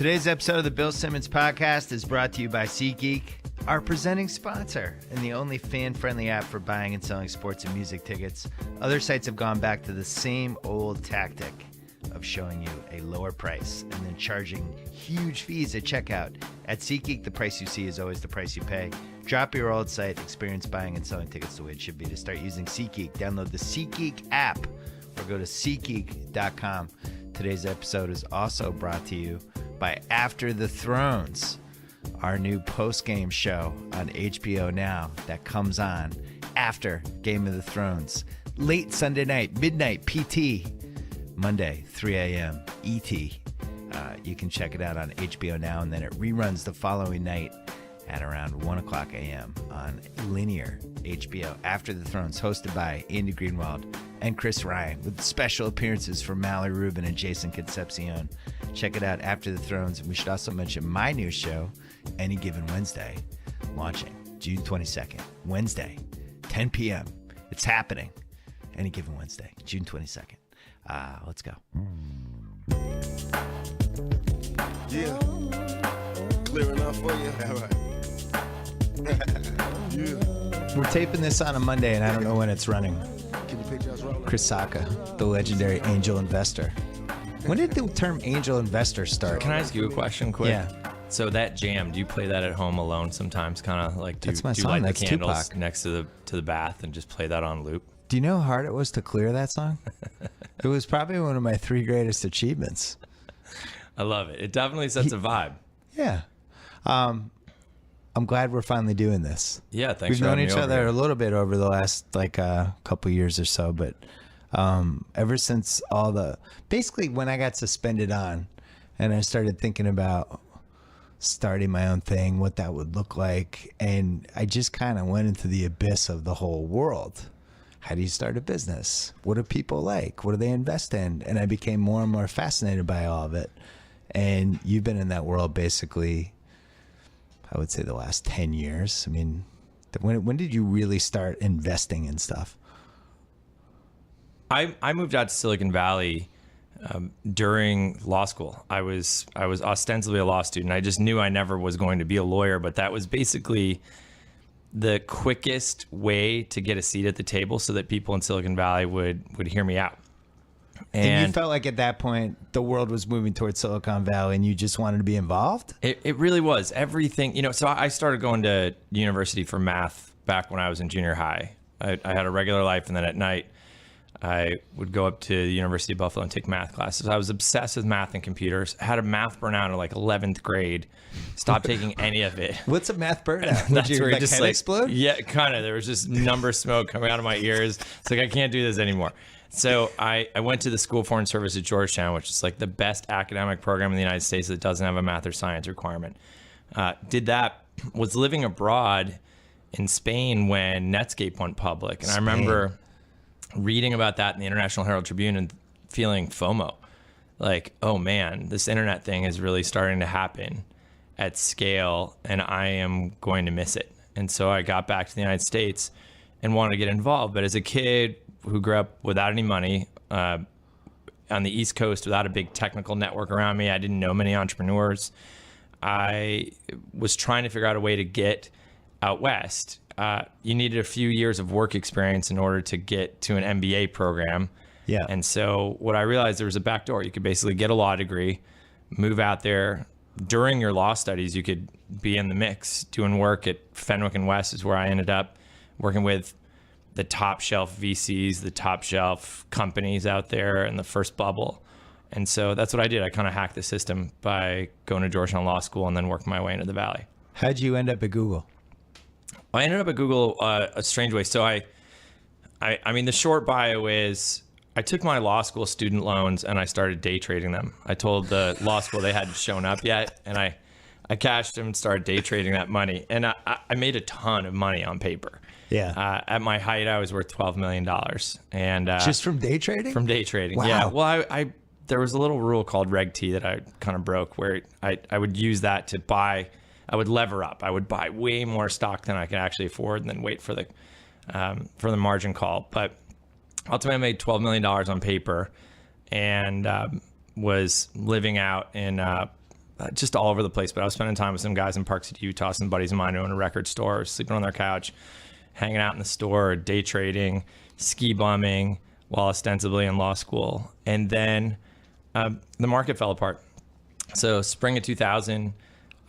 Today's episode of the Bill Simmons Podcast is brought to you by SeatGeek, our presenting sponsor and the only fan-friendly app for buying and selling sports and music tickets. Other sites have gone back to the same old tactic of showing you a lower price and then charging huge fees at checkout. At SeatGeek, the price you see is always the price you pay. Drop your old site, experience buying and selling tickets the way it should be. To start using SeatGeek, download the SeatGeek app or go to SeatGeek.com. Today's episode is also brought to you by After the Thrones, our new post-game show on HBO Now that comes on after Game of the Thrones. Late Sunday night, midnight PT, Monday, 3 a.m. ET. You can check it out on HBO Now, and then it reruns the following night at around 1 o'clock a.m. on linear HBO. After the Thrones, hosted by Andy Greenwald and Chris Ryan, with special appearances from Mallory Rubin and Jason Concepcion. Check it out, After the Thrones. And we should also mention my new show, Any Given Wednesday, launching June 22nd, Wednesday, 10 p.m. It's happening. Any Given Wednesday, June 22nd. Let's go. Yeah. Clear enough for you? All right. Yeah. We're taping this on a Monday, and I don't know when it's running. Can you picture us rolling? Chris Sacca, the legendary angel investor. When did the term angel investor start? Can I ask you a question quick? Yeah. So that jam, do you play that at home alone sometimes? Kind of like, That's my do you song. light That's the candles Tupac. next to the bath and just play that on loop? Do you know how hard it was to clear that song? It was probably one of my 3 greatest achievements. I love it. It definitely sets a vibe. Yeah. I'm glad we're finally doing this. Yeah, thanks We've for known having each me other over a here. little bit over the last couple years or so, but ever since basically when I got suspended on and I started thinking about starting my own thing, what that would look like, and I just kind of went into the abyss of the whole world. How do you start a business? What do people like? What do they invest in? And I became more and more fascinated by all of it. And you've been in that world basically, I would say, the last 10 years. I mean, when did you really start investing in stuff? I moved out to Silicon Valley during law school. I was ostensibly a law student. I just knew I never was going to be a lawyer, but that was basically the quickest way to get a seat at the table so that people in Silicon Valley would hear me out. And you felt like at that point the world was moving towards Silicon Valley and you just wanted to be involved? It really was. Everything, so I started going to university for math back when I was in junior high. I had a regular life, and then at night I would go up to the University of Buffalo and take math classes. I was obsessed with math and computers. I had a math burnout in like 11th grade. Stopped taking any of it. What's a math burnout? That's Would where your it just head like explode? Yeah, kind of. There was just number smoke coming out of my ears. It's like, I can't do this anymore. So I went to the School of Foreign Service at Georgetown, which is like the best academic program in the United States that doesn't have a math or science requirement. Did that, was living abroad in Spain when Netscape went public. And I remember reading about that in the International Herald Tribune and feeling FOMO. Like, oh man, this internet thing is really starting to happen at scale and I am going to miss it. And so I got back to the United States and wanted to get involved. But as a kid who grew up without any money on the East Coast, without a big technical network around me, I didn't know many entrepreneurs. I was trying to figure out a way to get out West. You needed a few years of work experience in order to get to an MBA program. Yeah. And so what I realized, there was a back door. You could basically get a law degree, move out there. During your law studies, you could be in the mix, doing work at Fenwick and West is where I ended up working with the top shelf VCs, the top shelf companies out there in the first bubble. And so that's what I did. I kind of hacked the system by going to Georgetown Law School and then working my way into the Valley. How'd you end up at Google? I ended up at Google a strange way. So I mean, the short bio is I took my law school student loans and I started day trading them. I told the law school they hadn't shown up yet, and I cashed them and started day trading that money. And I made a ton of money on paper. Yeah. At my height, I was worth $12 million. And Just from day trading? from day trading. Wow. Yeah. Well, I there was a little rule called Reg T that I kind of broke, where I would use that to buy. I would lever up. I would buy way more stock than I could actually afford, and then wait for the margin call. But ultimately, I made $12 million on paper, and was living out in just all over the place. But I was spending time with some guys in Park City, Utah, some buddies of mine who own a record store, sleeping on their couch, hanging out in the store, day trading, ski bumming, while ostensibly in law school. And then the market fell apart. So spring of 2000,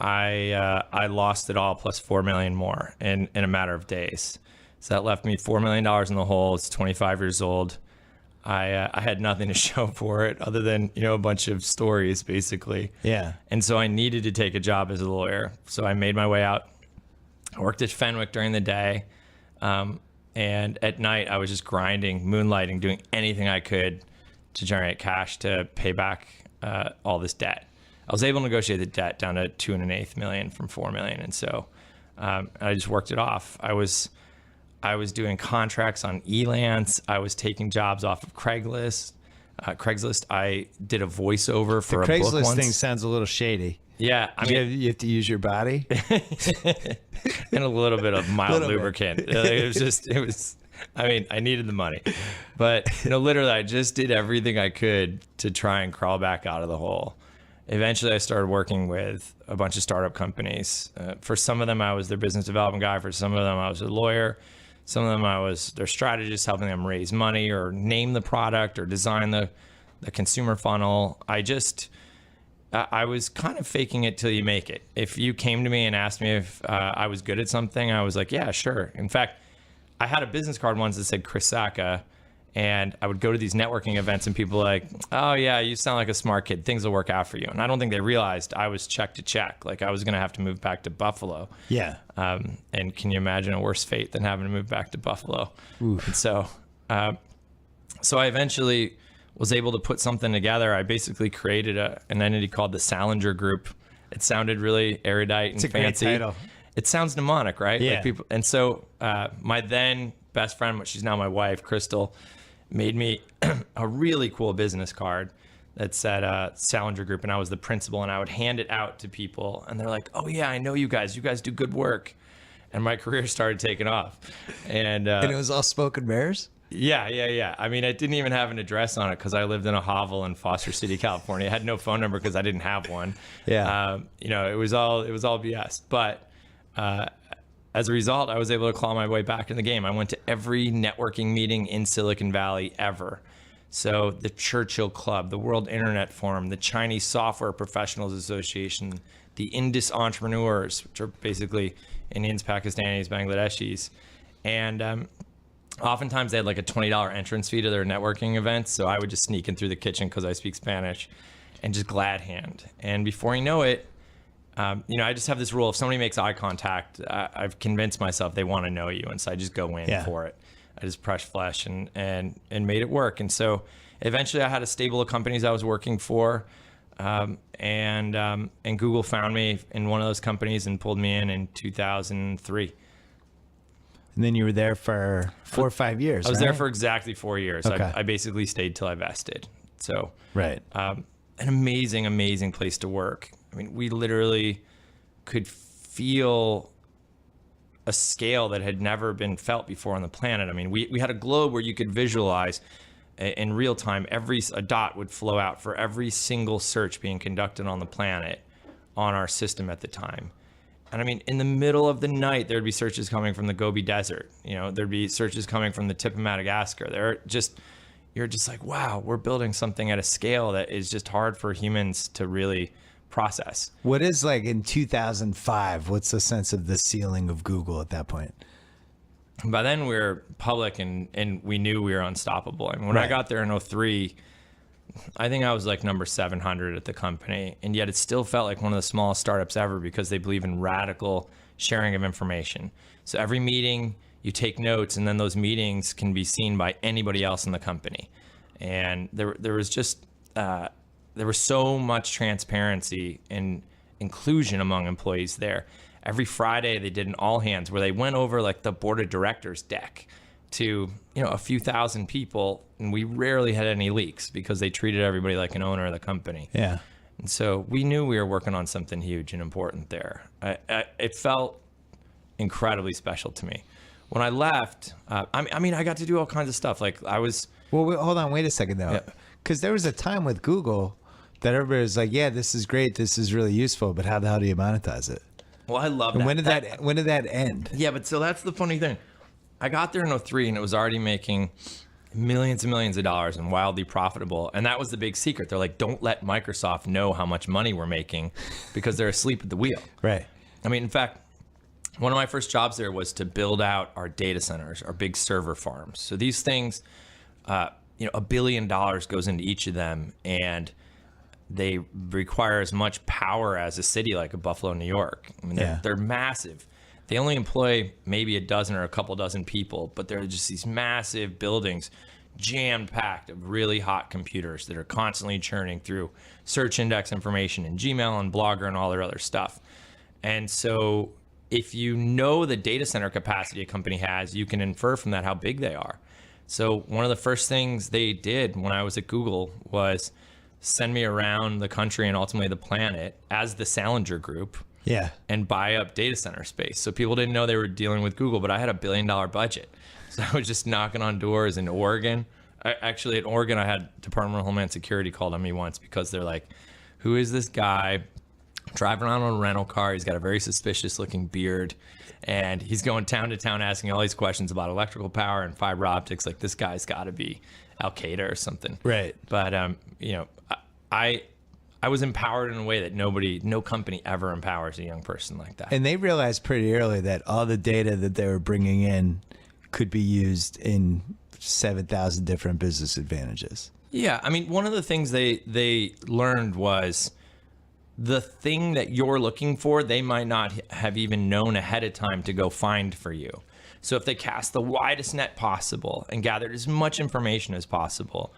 I lost it all plus $4 million more in a matter of days. So that left me $4 million in the hole. It's 25 years old. I had nothing to show for it other than, a bunch of stories, basically. Yeah. And so I needed to take a job as a lawyer. So I made my way out. I worked at Fenwick during the day. And at night, I was just grinding, moonlighting, doing anything I could to generate cash to pay back all this debt. I was able to negotiate the debt down to $2.8 million from $4 million. And so I just worked it off. I was doing contracts on Elance. I was taking jobs off of Craigslist. I did a voiceover for a book Craigslist once. thing sounds a little shady. Yeah, you have to use your body and a little bit of mild lubricant. I needed the money, but literally I just did everything I could to try and crawl back out of the hole. Eventually I started working with a bunch of startup companies. For some of them, I was their business development guy. For some of them, I was a lawyer. Some of them, I was their strategist, helping them raise money or name the product or design the consumer funnel. I was kind of faking it till you make it. If you came to me and asked me if I was good at something, I was like, yeah, sure. In fact, I had a business card once that said Chris Sacca, and I would go to these networking events and people were like, oh yeah, you sound like a smart kid. Things will work out for you. And I don't think they realized I was check to check. Like I was going to have to move back to Buffalo. Yeah. And can you imagine a worse fate than having to move back to Buffalo? Oof. And so I eventually was able to put something together. I basically created an entity called the Salinger Group. It sounded really erudite and fancy. Great title. It sounds mnemonic, right? Yeah. Like people, and so my then best friend, but she's now my wife, Crystal, made me a really cool business card that said Salinger Group, and I was the principal, and I would hand it out to people, and they're like, oh yeah, I know you guys do good work. And my career started taking off. And it was all spoken bears? Yeah. I mean, I didn't even have an address on it because I lived in a hovel in Foster City, California. I had no phone number because I didn't have one. Yeah. It was all BS. But as a result, I was able to claw my way back in the game. I went to every networking meeting in Silicon Valley ever. So the Churchill Club, the World Internet Forum, the Chinese Software Professionals Association, the Indus Entrepreneurs, which are basically Indians, Pakistanis, Bangladeshis. And oftentimes they had like a $20 entrance fee to their networking events. So I would just sneak in through the kitchen because I speak Spanish and just glad hand. And before you know it, I just have this rule. If somebody makes eye contact, I've convinced myself they want to know you. And so I just go in for it. I just pressed flesh and made it work. And so eventually I had a stable of companies I was working for. And Google found me in one of those companies and pulled me in 2003. And then you were there for 4 or 5 years. I was there for exactly 4 years. Okay. I basically stayed till I vested. So right. An amazing, amazing place to work. I mean, we literally could feel a scale that had never been felt before on the planet. I mean, we had a globe where you could visualize in real time, a dot would flow out for every single search being conducted on the planet on our system at the time. And I mean, in the middle of the night, there'd be searches coming from the Gobi Desert. There'd be searches coming from the tip of Madagascar. You're just like, wow, we're building something at a scale that is just hard for humans to really process. What is like in 2005? What's the sense of the ceiling of Google at that point? By then we were public and we knew we were unstoppable. I mean, when I got there in 2003, I think I was like number 700 at the company, and yet it still felt like one of the smallest startups ever because they believe in radical sharing of information. So every meeting you take notes, and then those meetings can be seen by anybody else in the company. And there was just there was so much transparency and inclusion among employees there. Every Friday they did an all hands where they went over like the board of directors deck to a few thousand people, and we rarely had any leaks because they treated everybody like an owner of the company. Yeah. And so we knew we were working on something huge and important there. It felt incredibly special to me. When I left, I got to do all kinds of stuff. Like I was. Well, hold on, wait a second though, because there was a time with Google that everybody's like, yeah, this is great, this is really useful, but how the hell do you monetize it? Well, I love that. And when did that end? Yeah, but so that's the funny thing. I got there in 2003 and it was already making millions and millions of dollars and wildly profitable. And that was the big secret. They're like, don't let Microsoft know how much money we're making because they're asleep at the wheel. Right. I mean, in fact, one of my first jobs there was to build out our data centers, our big server farms. So these things, $1 billion goes into each of them, and they require as much power as a city like a Buffalo, New York. I mean, they're massive. They only employ maybe a dozen or a couple dozen people, but they're just these massive buildings jam-packed of really hot computers that are constantly churning through search index information and Gmail and Blogger and all their other stuff. And so if you know the data center capacity a company has, you can infer from that how big they are. So one of the first things they did when I was at Google was send me around the country and ultimately the planet as the Salinger Group. Yeah. And buy up data center space. So people didn't know they were dealing with Google, but I had a $1 billion budget. So I was just knocking on doors in Oregon. Actually, at Oregon, I had Department of Homeland Security called on me once because they're like, who is this guy driving around on a rental car? He's got a very suspicious looking beard. And he's going town to town asking all these questions about electrical power and fiber optics. Like, this guy's got to be Al Qaeda or something. Right. But, I was empowered in a way that no company ever empowers a young person like that. And they realized pretty early that all the data that they were bringing in could be used in 7,000 different business advantages. Yeah, I mean, one of the things they learned was the thing that you're looking for, they might not have even known ahead of time to go find for you. So if they cast the widest net possible and gathered as much information as possible,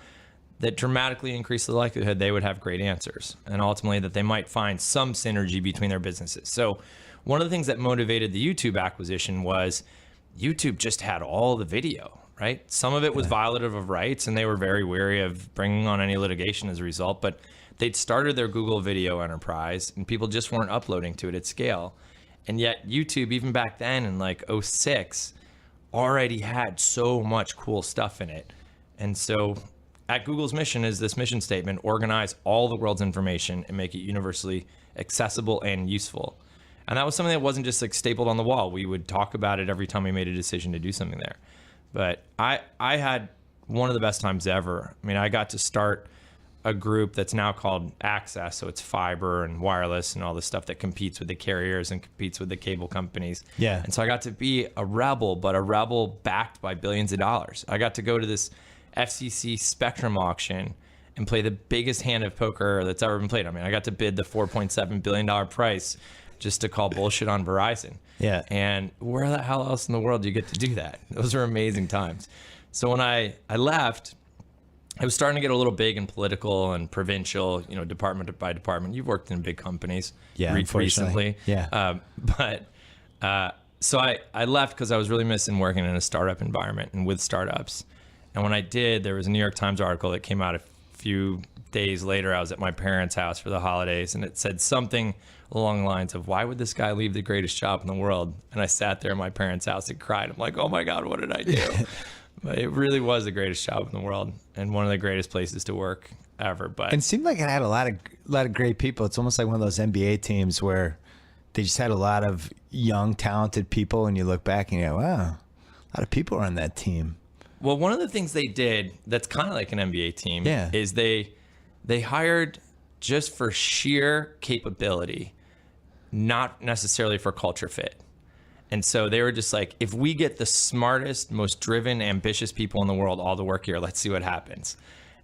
that dramatically increased the likelihood they would have great answers, and ultimately that they might find some synergy between their businesses. So one of the things that motivated the YouTube acquisition was YouTube just had all the video, right? Some of it was violative of rights, and they were very wary of bringing on any litigation as a result, but they'd started their Google Video enterprise, and people just weren't uploading to it at scale. And yet YouTube, even back then in like 2006, already had so much cool stuff in it. And so at Google's mission is this mission statement: organize all the world's information and make it universally accessible and useful. And that was something that wasn't just like stapled on the wall. We would talk about it every time we made a decision to do something there. But I had one of the best times ever. I mean, I got to start a group that's now called Access. So it's fiber and wireless and all the stuff that competes with the carriers and competes with the cable companies. Yeah. And so I got to be a rebel, but a rebel backed by billions of dollars. I got to go to this FCC Spectrum auction and play the biggest hand of poker that's ever been played. I mean, I got to bid the $4.7 billion price just to call bullshit on Verizon. Yeah. And where the hell else in the world do you get to do that? Those are amazing times. So when I left, I was starting to get a little big and political and provincial, department by department. You've worked in big companies recently. Yeah. So I left because I was really missing working in a startup environment and with startups. And when I did, there was a New York Times article that came out a few days later. I was at my parents' house for the holidays, and it said something along the lines of, why would this guy leave the greatest job in the world? And I sat there in my parents' house and cried. I'm like, oh my God, what did I do? But it really was the greatest job in the world and one of the greatest places to work ever. But it seemed like it had a lot of great people. It's almost like one of those NBA teams where they just had a lot of young, talented people, and you look back and you go, wow, a lot of people are on that team. Well, one of the things they did that's kind of like an NBA team is they hired just for sheer capability, not necessarily for culture fit. And so they were just like, if we get the smartest, most driven, ambitious people in the world all to work here, let's see what happens.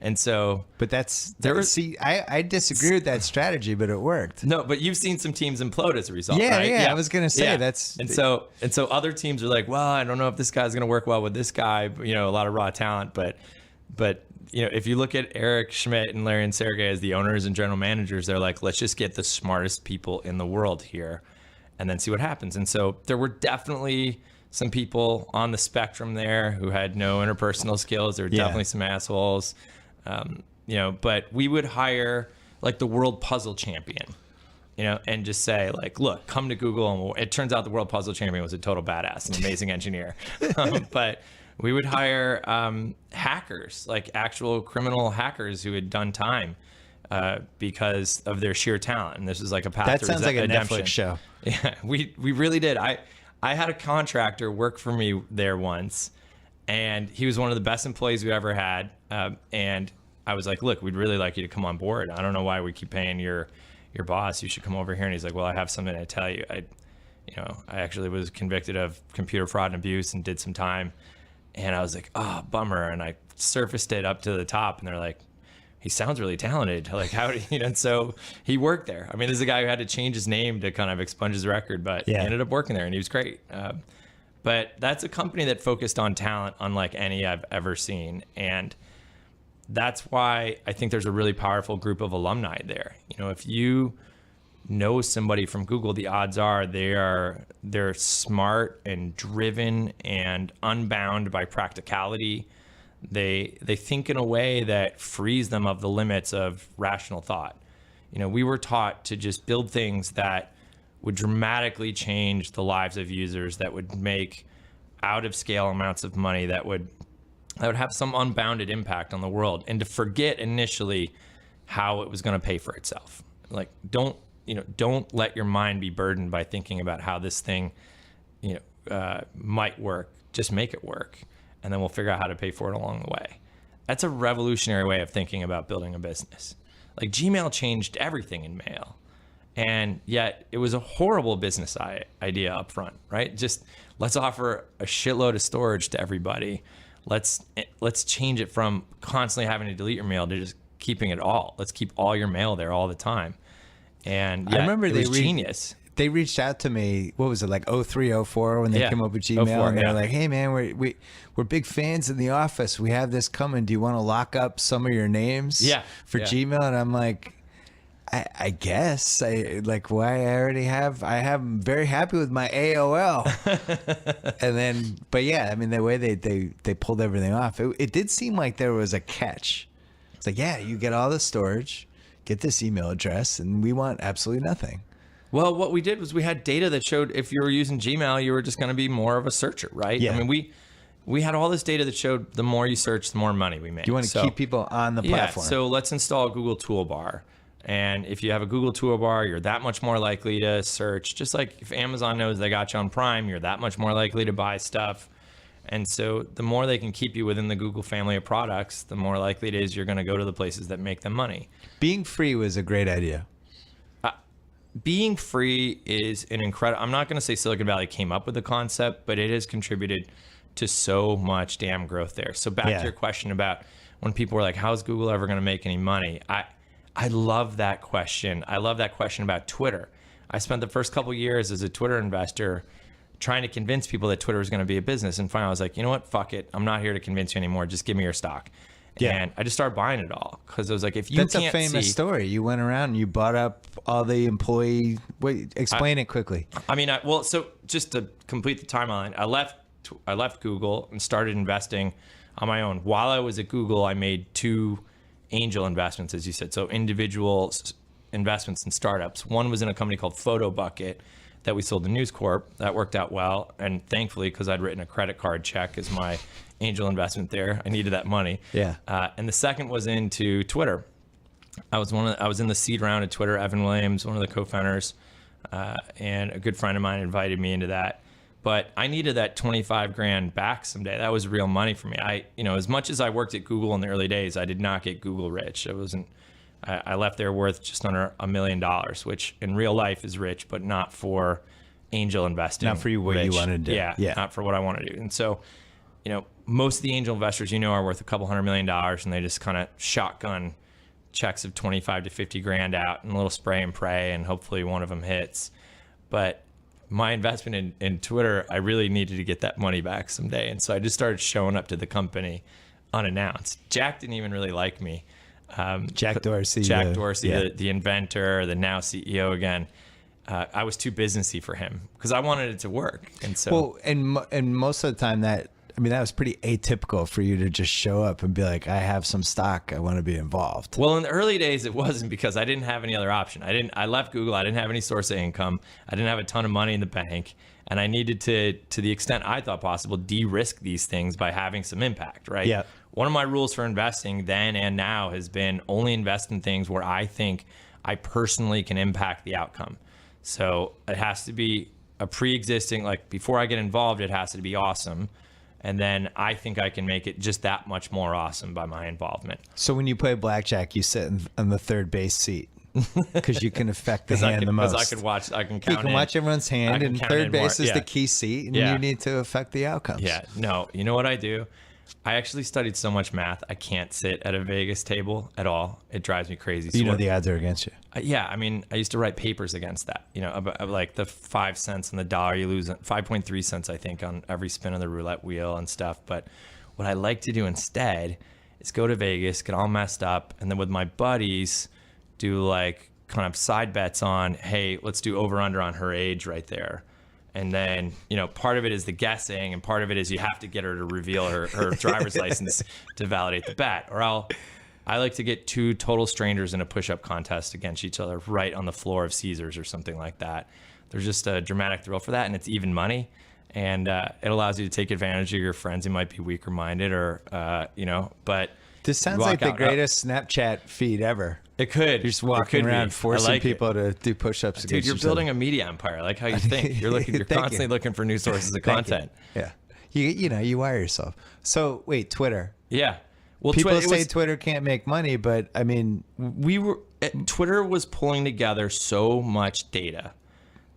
And so, but I disagree with that strategy, but it worked. No, but you've seen some teams implode as a result, right? Yeah, I was gonna say that's. And so other teams are like, well, I don't know if this guy's gonna work well with this guy. A lot of raw talent, but if you look at Eric Schmidt and Larry and Sergey as the owners and general managers, they're like, let's just get the smartest people in the world here, and then see what happens. And so there were definitely some people on the spectrum there who had no interpersonal skills. There were definitely some assholes. But we would hire like the world puzzle champion, and just say like, look, come to Google. And it turns out the world puzzle champion was a total badass, an amazing engineer. But we would hire hackers, like actual criminal hackers who had done time. because of their sheer talent. And this is like a path That to sounds like a redemption. Netflix show. Yeah, we really did. I had a contractor work for me there once, and he was one of the best employees we ever had. And I was like, look, we'd really like you to come on board. I don't know why we keep paying your boss. You should come over here. And he's like, well, I have something to tell you. I actually was convicted of computer fraud and abuse and did some time. And I was like, oh, bummer. And I surfaced it up to the top, and they're like, he sounds really talented. Like, how do you, and so he worked there. I mean, this is a guy who had to change his name to kind of expunge his record, but he ended up working there, and he was great. But that's a company that focused on talent unlike any I've ever seen. And that's why I think there's a really powerful group of alumni there. You know, if you know somebody from Google, the odds are they're smart and driven and unbound by practicality. They think in a way that frees them of the limits of rational thought. You know, we were taught to just build things that would dramatically change the lives of users, that would make out of scale amounts of money, that would have some unbounded impact on the world, and to forget initially how it was going to pay for itself. Like, don't let your mind be burdened by thinking about how this thing, might work. Just make it work, and then we'll figure out how to pay for it along the way. That's a revolutionary way of thinking about building a business. Like, Gmail changed everything in mail, and yet it was a horrible business idea up front, right? Just let's offer a shitload of storage to everybody. Let's change it from constantly having to delete your mail to just keeping it all. Let's keep all your mail there all the time. And I remember it was genius. They reached out to me. What was it, like 03, 04 when they came up with Gmail? 04, and they were like, "Hey man, we're big fans in the office. We have this coming. Do you want to lock up some of your names for Gmail?" And I'm like, I guess why I'm very happy with my AOL. And then, but yeah, I mean, the way they pulled everything off, it did seem like there was a catch. It's like, yeah, you get all the storage, get this email address, and we want absolutely nothing. Well, what we did was we had data that showed if you were using Gmail, you were just going to be more of a searcher, right? Yeah. I mean, we had all this data that showed the more you search, the more money we make. You want to keep people on the platform. So let's install a Google Toolbar. And if you have a Google Toolbar, you're that much more likely to search. Just like if Amazon knows they got you on Prime, you're that much more likely to buy stuff. And so the more they can keep you within the Google family of products, the more likely it is you're going to go to the places that make them money. Being free was a great idea. Being free is an incredible... I'm not going to say Silicon Valley came up with the concept, but it has contributed to so much damn growth there. So back to your question about when people were like, how's Google ever going to make any money? I love that question. I love that question about Twitter. I spent the first couple of years as a Twitter investor trying to convince people that Twitter was going to be a business. And finally I was like, you know what? Fuck it. I'm not here to convince you anymore. Just give me your stock. Yeah. And I just started buying it all because I was like, if you That's can't a famous story. You went around and you bought up all the employee. Wait, explain it quickly. I mean, so just to complete the timeline, I left Google and started investing on my own. While I was at Google, I made 2 angel investments, as you said. So individual investments in startups. One was in a company called Photo Bucket that we sold to News Corp. That worked out well. And thankfully, because I'd written a credit card check as my angel investment there, I needed that money. Yeah. And the second was into Twitter. I was in the seed round at Twitter. Evan Williams, one of the co-founders, and a good friend of mine invited me into that. But I needed that 25 grand back someday. That was real money for me. As much as I worked at Google in the early days, I did not get Google rich. I left there worth just under $1 million, which in real life is rich, but not for angel investing. Not for you, what you wanted to do. Yeah, not for what I want to do. And so, most of the angel investors, are worth a couple $100 million, and they just kind of shotgun checks of 25 to 50 grand out and a little spray and pray, and hopefully one of them hits. But my investment in Twitter, I really needed to get that money back someday. And so I just started showing up to the company unannounced. Jack didn't even really like me. Jack Dorsey. The inventor, the now CEO again. I was too businessy for him because I wanted it to work. And so, and most of the time that I mean, that was pretty atypical for you to just show up and be like, I have some stock, I want to be involved. Well, in the early days, it wasn't because I didn't have any other option. I left Google. I didn't have any source of income. I didn't have a ton of money in the bank. And I needed to the extent I thought possible, de-risk these things by having some impact, right? Yeah. One of my rules for investing then and now has been only invest in things where I think I personally can impact the outcome. So it has to be a pre-existing, like before I get involved, it has to be awesome. And then I think I can make it just that much more awesome by my involvement. So when you play blackjack, you sit on the third base seat because you can affect the hand the most. Because I can count. You can watch everyone's hand, and third base is the key seat, and you need to affect the outcomes. Yeah, no, you know what I do? I actually studied so much math, I can't sit at a Vegas table at all. It drives me crazy. You know the odds are against you. Yeah, I mean, I used to write papers against that. You know, about like the 5 cents on the dollar, you lose 5.3 cents, I think, on every spin of the roulette wheel and stuff. But what I like to do instead is go to Vegas, get all messed up, and then with my buddies, do like kind of side bets on, hey, let's do over under on her age right there. And then, you know, part of it is the guessing, and part of it is you have to get her to reveal her driver's license to validate the bet. Or I like to get 2 total strangers in a push-up contest against each other right on the floor of Caesars or something like that. There's just a dramatic thrill for that, and it's even money. And it allows you to take advantage of your friends who might be weaker-minded or, you know, but... This sounds like the greatest Snapchat feed ever. It could. You're just walking around forcing people to do push-ups. Dude, you're building a media empire. I like how you think. You're constantly looking for new sources of content. Yeah. You know, you wire yourself. So wait, Twitter. Yeah. Well, people say Twitter can't make money, but I mean, Twitter was pulling together so much data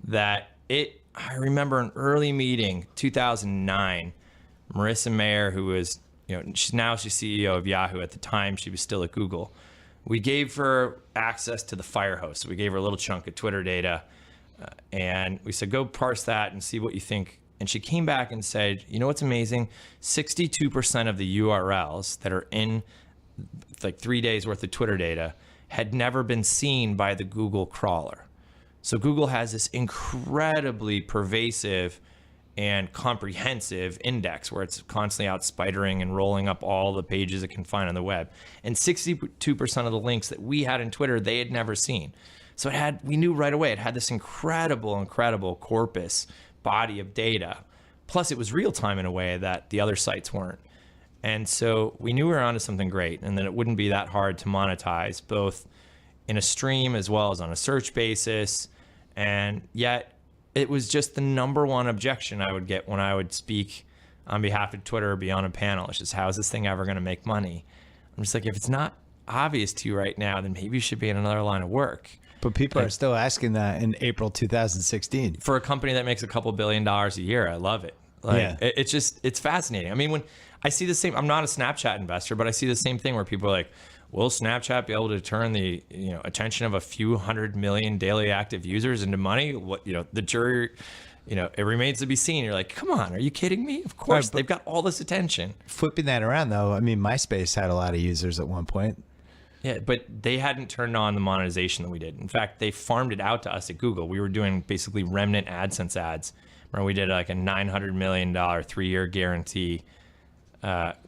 that I remember an early meeting, 2009, Marissa Mayer, who was, you know, she's CEO of Yahoo. At the time, she was still at Google. We gave her access to the fire hose. So we gave her a little chunk of Twitter data, and we said, go parse that and see what you think. And she came back and said, you know what's amazing? 62% of the URLs that are in like 3 days worth of Twitter data had never been seen by the Google crawler. So Google has this incredibly pervasive and comprehensive index where it's constantly out spidering and rolling up all the pages it can find on the web. And 62% of the links that we had in Twitter, they had never seen. So we knew right away it had this incredible corpus body of data. Plus it was real time in a way that the other sites weren't. And so we knew we were onto something great, and that it wouldn't be that hard to monetize both in a stream as well as on a search basis. And yet it was just the number one objection I would get when I would speak on behalf of Twitter or be on a panel. It's just, how is this thing ever going to make money? I'm just like, if it's not obvious to you right now, then maybe you should be in another line of work. But people are still asking that in April 2016. For a company that makes a couple $2 billion a year, I love it. Like, it's fascinating. I mean, when I see the same, I'm not a Snapchat investor, but I see the same thing where people are like, will Snapchat be able to turn the attention of a few 100 million daily active users into money? What, the jury, it remains to be seen. You're like, come on, are you kidding me? Of course, they've got all this attention. Flipping that around though, I mean, MySpace had a lot of users at one point. Yeah, but they hadn't turned on the monetization that we did. In fact, they farmed it out to us at Google. We were doing basically remnant AdSense ads. Remember, we did like a $900 million 3-year guarantee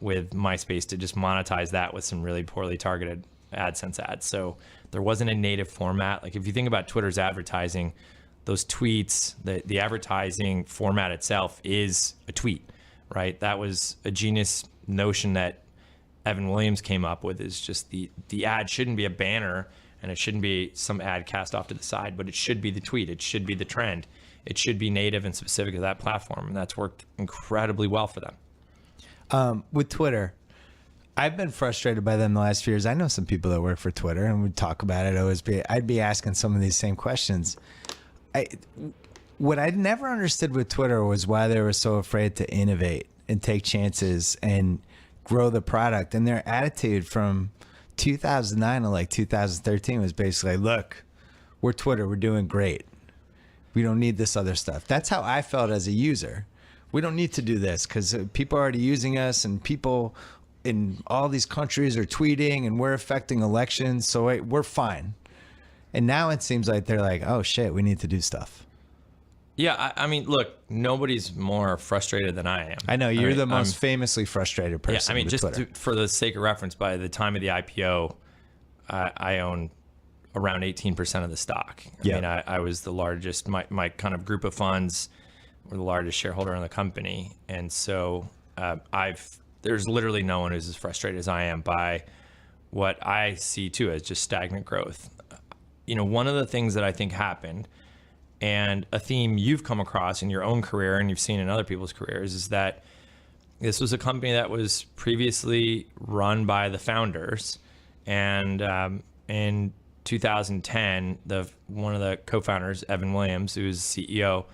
with MySpace to just monetize that with some really poorly targeted AdSense ads. So there wasn't a native format. Like if you think about Twitter's advertising, those tweets, the advertising format itself is a tweet, right? That was a genius notion that Evan Williams came up with, is just the ad shouldn't be a banner and it shouldn't be some ad cast off to the side, but it should be the tweet. It should be the trend. It should be native and specific to that platform. And that's worked incredibly well for them. With Twitter, I've been frustrated by them the last few years. I know some people that work for Twitter, and we talk about it. I'd be asking some of these same questions. What I never understood with Twitter was why they were so afraid to innovate and take chances and grow the product. And their attitude from 2009 to like 2013 was basically, look, we're Twitter, we're doing great. We don't need this other stuff. That's how I felt as a user. We don't need to do this because people are already using us, and people in all these countries are tweeting, and we're affecting elections, so we're fine. And now it seems like they're like, oh shit, we need to do stuff. Yeah, I mean, look, nobody's more frustrated than I am. I know you're mean, the most famously frustrated person. Yeah, I mean, with just Twitter. for the sake of reference, by the time of the IPO, I own around 18% of the stock. I mean, I was the largest. My kind of group of funds were the largest shareholder in the company, and so there's literally no one who's as frustrated as I am by what I see too as just stagnant growth. One of the things that I think happened, and a theme you've come across in your own career and you've seen in other people's careers, is that this was a company that was previously run by the founders. And in 2010, one of the co-founders, Evan Williams, who was CEO,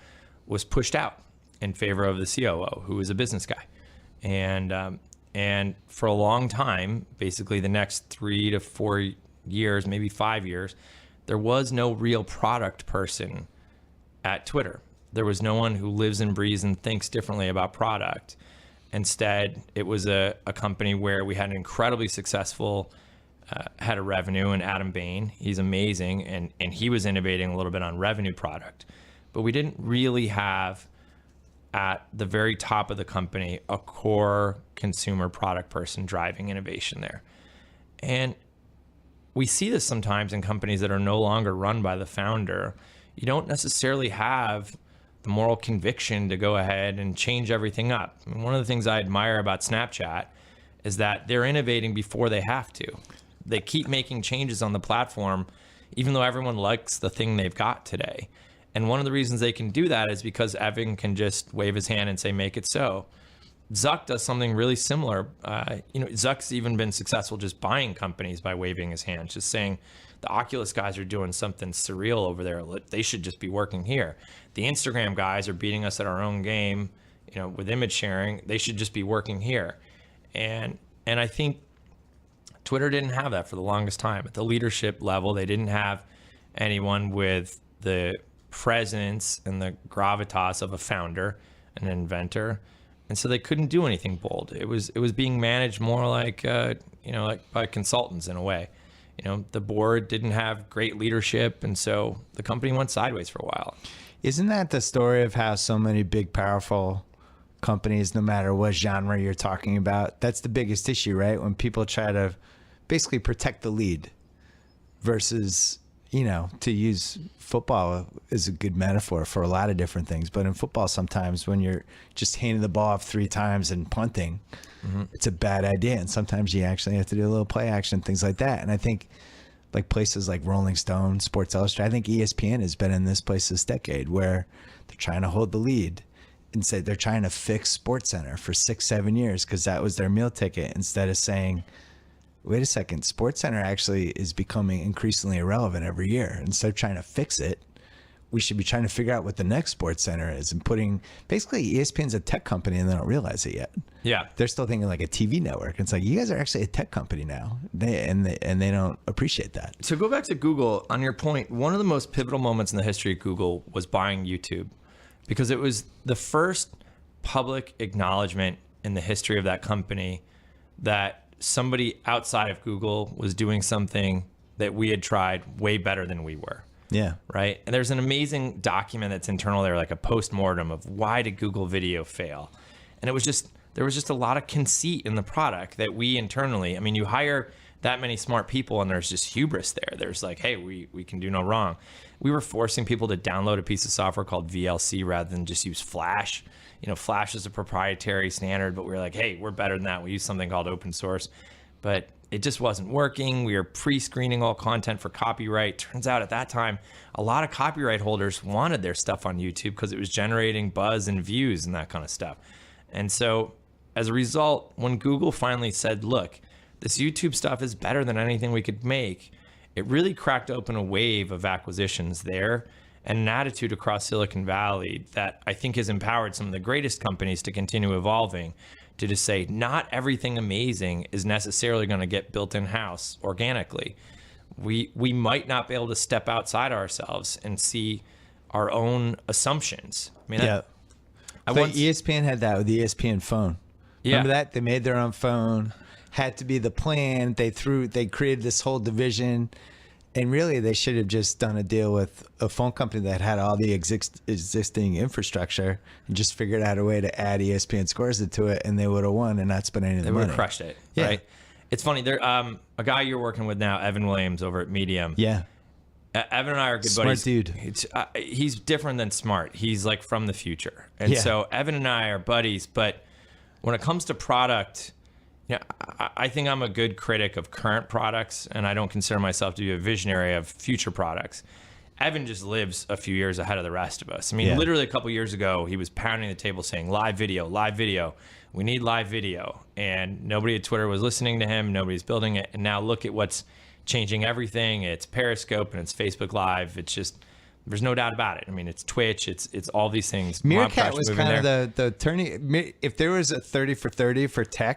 was pushed out in favor of the COO, who was a business guy. And for a long time, basically the next 3 to 4 years, maybe 5 years, there was no real product person at Twitter. There was no one who lives and breathes and thinks differently about product. Instead, it was a company where we had an incredibly successful head of revenue in Adam Bain. He's amazing, and he was innovating a little bit on revenue product. But we didn't really have, at the very top of the company, a core consumer product person driving innovation there. And we see this sometimes in companies that are no longer run by the founder. You don't necessarily have the moral conviction to go ahead and change everything up. I mean, one of the things I admire about Snapchat is that they're innovating before they have to. They keep making changes on the platform, even though everyone likes the thing they've got today. And one of the reasons they can do that is because Evan can just wave his hand and say, make it so. Zuck does something really similar. Zuck's even been successful just buying companies by waving his hand, just saying, the Oculus guys are doing something surreal over there. They should just be working here. The Instagram guys are beating us at our own game, with image sharing. They should just be working here. And I think Twitter didn't have that for the longest time. At the leadership level, they didn't have anyone with the presence and the gravitas of a founder, an inventor. And so they couldn't do anything bold. It was being managed more like by consultants in a way. The board didn't have great leadership, and so the company went sideways for a while. Isn't that the story of how so many big, powerful companies, no matter what genre you're talking about, that's the biggest issue, right? When people try to basically protect the lead versus, to use football is a good metaphor for a lot of different things. But in football, sometimes when you're just handing the ball off 3 times and punting, it's a bad idea. And sometimes you actually have to do a little play action, things like that. And I think like places like Rolling Stone, Sports Illustrated, I think ESPN has been in this place this decade where they're trying to hold the lead and say they're trying to fix SportsCenter for 6-7 years because that was their meal ticket, instead of saying, wait a second, SportsCenter actually is becoming increasingly irrelevant every year. Instead of trying to fix it, we should be trying to figure out what the next SportsCenter is, and putting, basically ESPN's a tech company and they don't realize it yet. Yeah. They're still thinking like a TV network. It's like, you guys are actually a tech company now. They don't appreciate that. So go back to Google. On your point, one of the most pivotal moments in the history of Google was buying YouTube, because it was the first public acknowledgement in the history of that company that somebody outside of Google was doing something that we had tried way better than we were. Yeah. Right. And there's an amazing document that's internal there, like a post-mortem of why did Google Video fail? And there was just a lot of conceit in the product that we internally, I mean, you hire that many smart people and there's just hubris there. There's like, hey, we can do no wrong. We were forcing people to download a piece of software called VLC rather than just use Flash. Flash is a proprietary standard, but we were like, hey, we're better than that. We use something called open source. But it just wasn't working. We were pre-screening all content for copyright. Turns out at that time, a lot of copyright holders wanted their stuff on YouTube because it was generating buzz and views and that kind of stuff. And so as a result, when Google finally said, look, this YouTube stuff is better than anything we could make, it really cracked open a wave of acquisitions there and an attitude across Silicon Valley that I think has empowered some of the greatest companies to continue evolving, to just say not everything amazing is necessarily going to get built in-house organically. We might not be able to step outside ourselves and see our own assumptions. I mean, yeah. ESPN had that with the ESPN phone. Yeah. Remember that? They made their own phone, had to be the plan. They created this whole division, And really, they should have just done a deal with a phone company that had all the existing infrastructure and just figured out a way to add ESPN scores to it, and they would have won and not spent any of the They would money. have crushed it, Yeah. right? It's funny. There, a guy you're working with now, Evan Williams over at Medium. Yeah. Evan and I are good Smart buddies. dude. He's different than smart. He's like from the future. And so Evan and I are buddies, but when it comes to product, I think I'm a good critic of current products, and I don't consider myself to be a visionary of future products. Evan just lives a few years ahead of the rest of us. I mean, literally a couple years ago, he was pounding the table saying, live video. We need live video. And nobody at Twitter was listening to him. Nobody's building it. And now look at what's changing everything. It's Periscope and it's Facebook Live. It's just, there's no doubt about it. I mean, it's Twitch. It's all these things. Meerkat was kind of the turning. If there was a 30 for 30 for tech,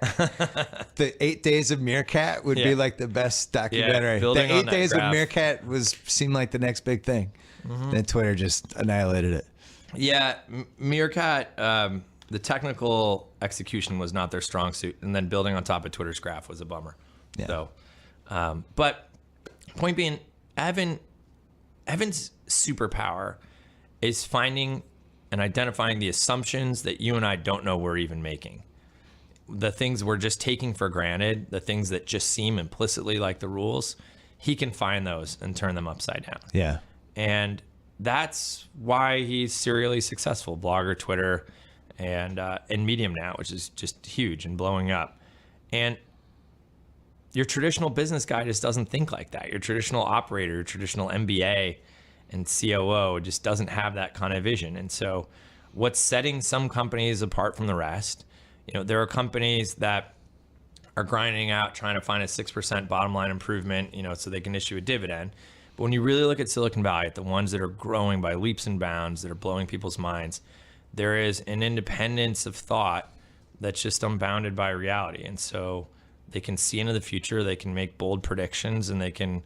the 8 Days of Meerkat would be like the best documentary. The 8 Days of Meerkat seemed like the next big thing. Then Twitter just annihilated it. Yeah, Meerkat, the technical execution was not their strong suit, and then building on top of Twitter's graph was a bummer. Yeah. So, but point being, Evan's superpower is finding and identifying the assumptions that you and I don't know we're even making. The things we're just taking for granted, the things that just seem implicitly like the rules, he can find those and turn them upside down. Yeah. And that's why he's serially successful. Blogger, Twitter, and Medium now, which is just huge and blowing up. And your traditional business guy just doesn't think like that. Your traditional operator, your traditional MBA and COO just doesn't have that kind of vision. And so what's setting some companies apart from the rest, there are companies that are grinding out, trying to find a 6% bottom line improvement, so they can issue a dividend. But when you really look at Silicon Valley, at the ones that are growing by leaps and bounds, that are blowing people's minds, there is an independence of thought that's just unbounded by reality. And so they can see into the future, they can make bold predictions, and they can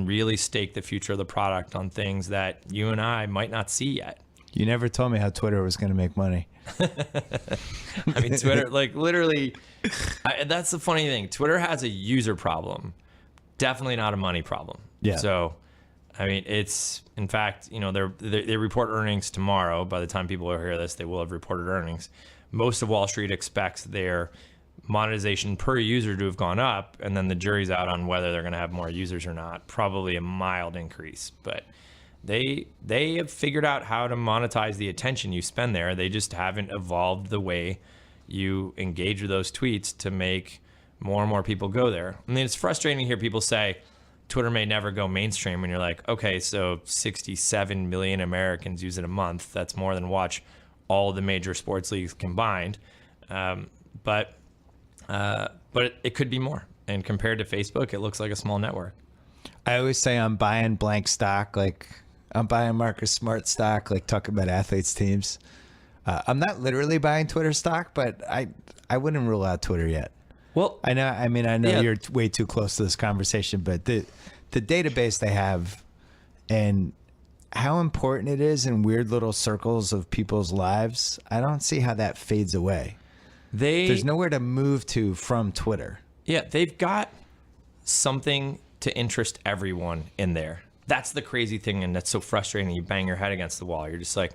really stake the future of the product on things that you and I might not see yet. You never told me how Twitter was going to make money. I mean, Twitter, like literally, that's the funny thing. Twitter has a user problem, definitely not a money problem. Yeah. So, I mean, it's, in fact, they report earnings tomorrow. By the time people will hear this, they will have reported earnings. Most of Wall Street expects their monetization per user to have gone up, and then the jury's out on whether they're going to have more users or not. Probably a mild increase, but they have figured out how to monetize the attention you spend there. They just haven't evolved the way you engage with those tweets to make more and more people go there. I mean, it's frustrating to hear people say Twitter may never go mainstream, and you're like, okay, so 67 million Americans use it a month. That's more than watch all the major sports leagues combined. But it could be more. And compared to Facebook, it looks like a small network. I always say I'm buying blank stock, like I'm buying Marcus Smart stock, like talking about athletes' teams. I'm not literally buying Twitter stock, but I wouldn't rule out Twitter yet. Well, I know you're way too close to this conversation, but the database they have and how important it is in weird little circles of people's lives, I don't see how that fades away. There's nowhere to move to from Twitter. Yeah, they've got something to interest everyone in there. That's the crazy thing, and that's so frustrating. You bang your head against the wall. You're just like,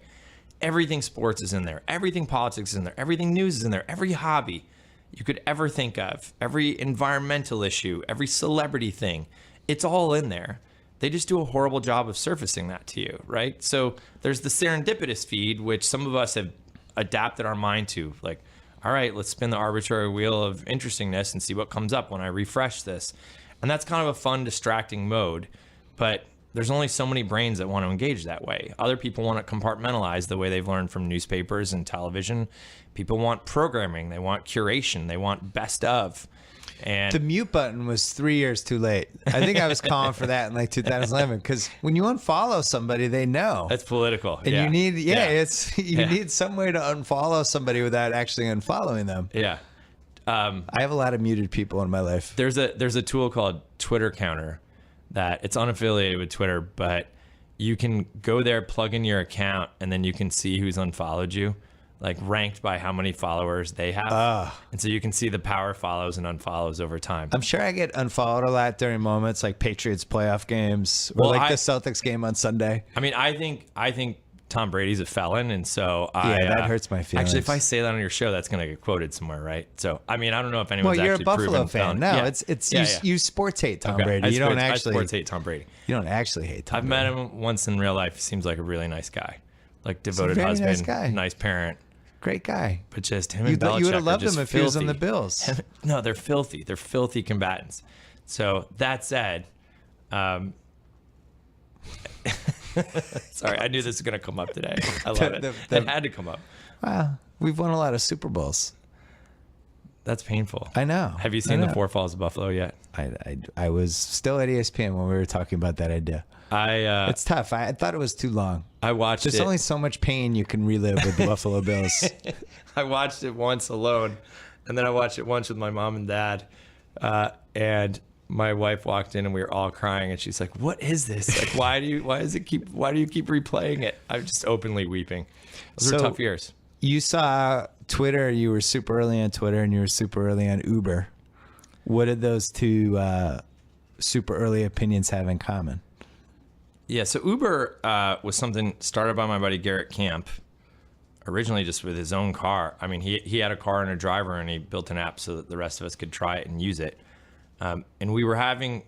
everything sports is in there. Everything politics is in there. Everything news is in there. Every hobby you could ever think of, every environmental issue, every celebrity thing, it's all in there. They just do a horrible job of surfacing that to you, right? So there's the serendipitous feed, which some of us have adapted our mind to. Like, all right, let's spin the arbitrary wheel of interestingness and see what comes up when I refresh this. And that's kind of a fun, distracting mode. But there's only so many brains that want to engage that way. Other people want to compartmentalize the way they've learned from newspapers and television. People want programming. They want curation. They want best of. And the mute button was 3 years too late. I think I was calling for that in like 2011 because when you unfollow somebody, they know. That's political. And you need, you need some way to unfollow somebody without actually unfollowing them. Yeah. I have a lot of muted people in my life. There's a tool called Twitter Counter that it's unaffiliated with Twitter, but you can go there, plug in your account, and then you can see who's unfollowed you. like ranked by how many followers they have. And so you can see the power follows and unfollows over time. I'm sure I get unfollowed a lot during moments like Patriots playoff games or the Celtics game on Sunday. I mean, I think Tom Brady's a felon, and so that hurts my feelings. Actually, if I say that on your show, that's going to get quoted somewhere, right? So, I mean, I don't know if anyone's you're actually a Buffalo proven fan. felon. No, Yeah. it's you sports hate Tom Brady. I sports hate Tom Brady. You don't actually hate Tom I've Brady. met him once in real life. He seems like a really nice guy, like devoted very husband, nice guy. nice parent. Great guy. But just him and Belichick You would have loved are just him if he was on filthy. the Bills. No, they're filthy. They're filthy combatants. So that said, sorry, I knew this was going to come up today. I love it. It had to come up. Wow, we've won a lot of Super Bowls. That's painful. I know. Have you seen the Four Falls of Buffalo yet? I was still at ESPN when we were talking about that idea. It's tough. I thought it was too long. I watched There's only so much pain you can relive with the Buffalo Bills. I watched it once alone, and then I watched it once with my mom and dad, and my wife walked in and we were all crying, and she's like, "What is this? Like, why do you keep replaying it?" I'm just openly weeping. Those were tough years. You saw Twitter. You were super early on Twitter, and you were super early on Uber. What did those two super early opinions have in common? Yeah, so Uber was something started by my buddy Garrett Camp, originally just with his own car. I mean, he had a car and a driver, and he built an app so that the rest of us could try it and use it. And we were having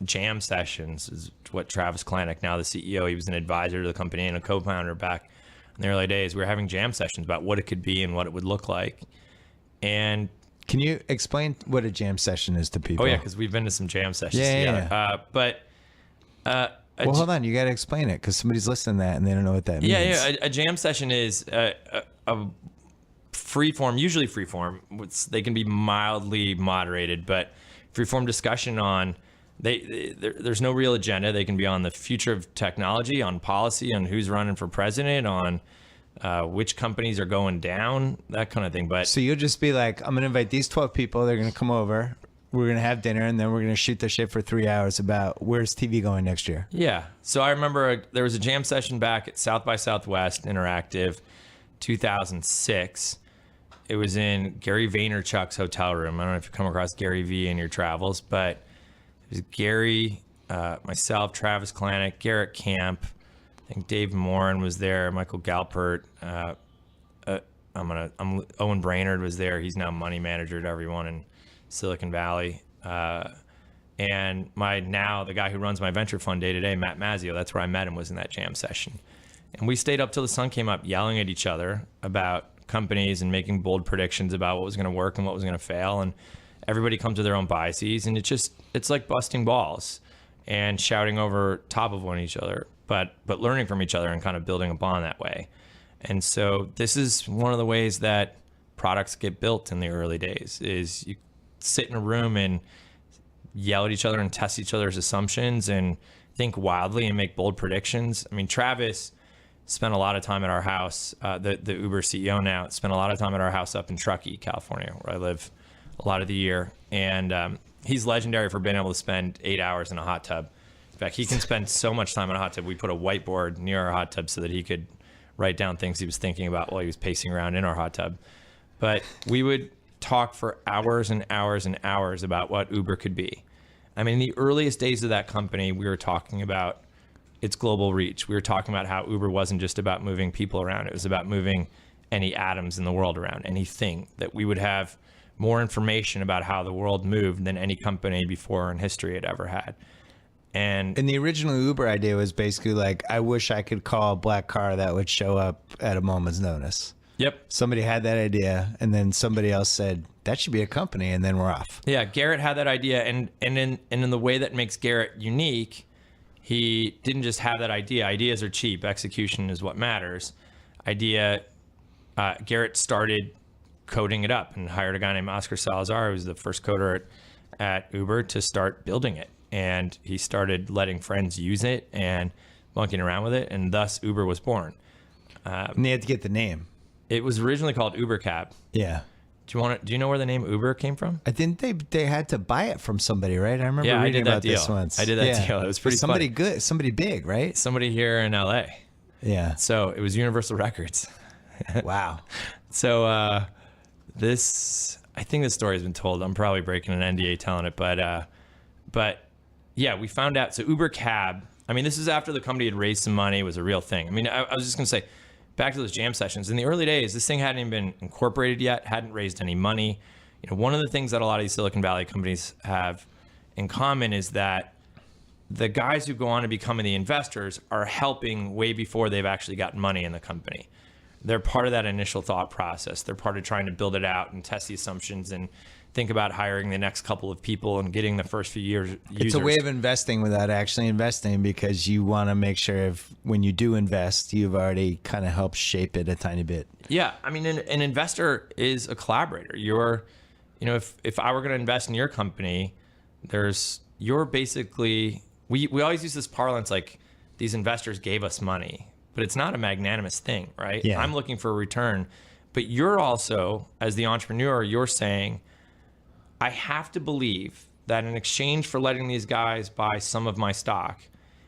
jam sessions, is what Travis Kalanick, now the CEO, he was an advisor to the company and a co-founder back in the early days. We were having jam sessions about what it could be and what it would look like. And can you explain what a jam session is to people? Oh, yeah, because we've been to some jam sessions together. Yeah. Well, hold on. You got to explain it because somebody's listening to that and they don't know what that means. Yeah. A jam session is a free form, usually free form. They can be mildly moderated, but free form discussion on there's no real agenda. They can be on the future of technology, on policy, on who's running for president, on which companies are going down, that kind of thing. But so you'll just be like, I'm going to invite these 12 people. They're going to come over. We're going to have dinner, and then we're going to shoot the shit for 3 hours about where's TV going next year. Yeah. So I remember there was a jam session back at South by Southwest Interactive, 2006. It was in Gary Vaynerchuk's hotel room. I don't know if you come across Gary V in your travels, but it was Gary, myself, Travis Kalanick, Garrett Camp. I think Dave Morin was there, Michael Galpert. Owen Brainerd was there. He's now money manager to everyone in Silicon Valley. And the guy who runs my venture fund day to day, Matt Mazzio, that's where I met him, was in that jam session. And we stayed up till the sun came up yelling at each other about companies and making bold predictions about what was going to work and what was going to fail. And everybody comes with their own biases. And it's like busting balls and shouting over top of one each other, but learning from each other and kind of building a bond that way. And so this is one of the ways that products get built in the early days, is you sit in a room and yell at each other and test each other's assumptions and think wildly and make bold predictions. I mean, Travis spent a lot of time at our house, the Uber CEO now, spent a lot of time at our house up in Truckee, California, where I live a lot of the year. And he's legendary for being able to spend 8 hours in a hot tub. In fact, he can spend so much time in a hot tub. We put a whiteboard near our hot tub so that he could write down things he was thinking about while he was pacing around in our hot tub. But we would talk for hours and hours and hours about what Uber could be. I mean, in the earliest days of that company, we were talking about its global reach. We were talking about how Uber wasn't just about moving people around. It was about moving any atoms in the world around, anything, that we would have more information about how the world moved than any company before in history had ever had. And the original Uber idea was basically like, I wish I could call a black car that would show up at a moment's notice. Yep. Somebody had that idea, and then somebody else said, that should be a company, and then we're off. Yeah, Garrett had that idea, and in the way that makes Garrett unique, he didn't just have that idea. Ideas are cheap. Execution is what matters. Garrett started coding it up and hired a guy named Oscar Salazar, who was the first coder at Uber, to start building it. And he started letting friends use it and monkeying around with it, and thus Uber was born. And they had to get the name. It was originally called Uber Cab. Yeah. Do you know where the name Uber came from? I think they had to buy it from somebody, right? I remember reading I did that about deal. This once. I did that deal. It was pretty somebody funny. Good, somebody big, right? Somebody here in LA. Yeah. So it was Universal Records. Wow. So I think this story has been told. I'm probably breaking an NDA telling it, but yeah, we found out. So Uber Cab, I mean, this is after the company had raised some money. It was a real thing. I mean, I was just going to say, back to those jam sessions. In the early days, this thing hadn't even been incorporated yet, hadn't raised any money. One of the things that a lot of these Silicon Valley companies have in common is that the guys who go on to becoming the investors are helping way before they've actually gotten money in the company. They're part of that initial thought process. They're part of trying to build it out and test the assumptions and think about hiring the next couple of people and getting the first few years. It's a way of investing without actually investing, because you want to make sure when you do invest, you've already kind of helped shape it a tiny bit. Yeah. I mean, an investor is a collaborator. If I were going to invest in your company, you're basically, we always use this parlance like these investors gave us money, but it's not a magnanimous thing, right? Yeah. I'm looking for a return, but you're also, as the entrepreneur, you're saying, I have to believe that in exchange for letting these guys buy some of my stock,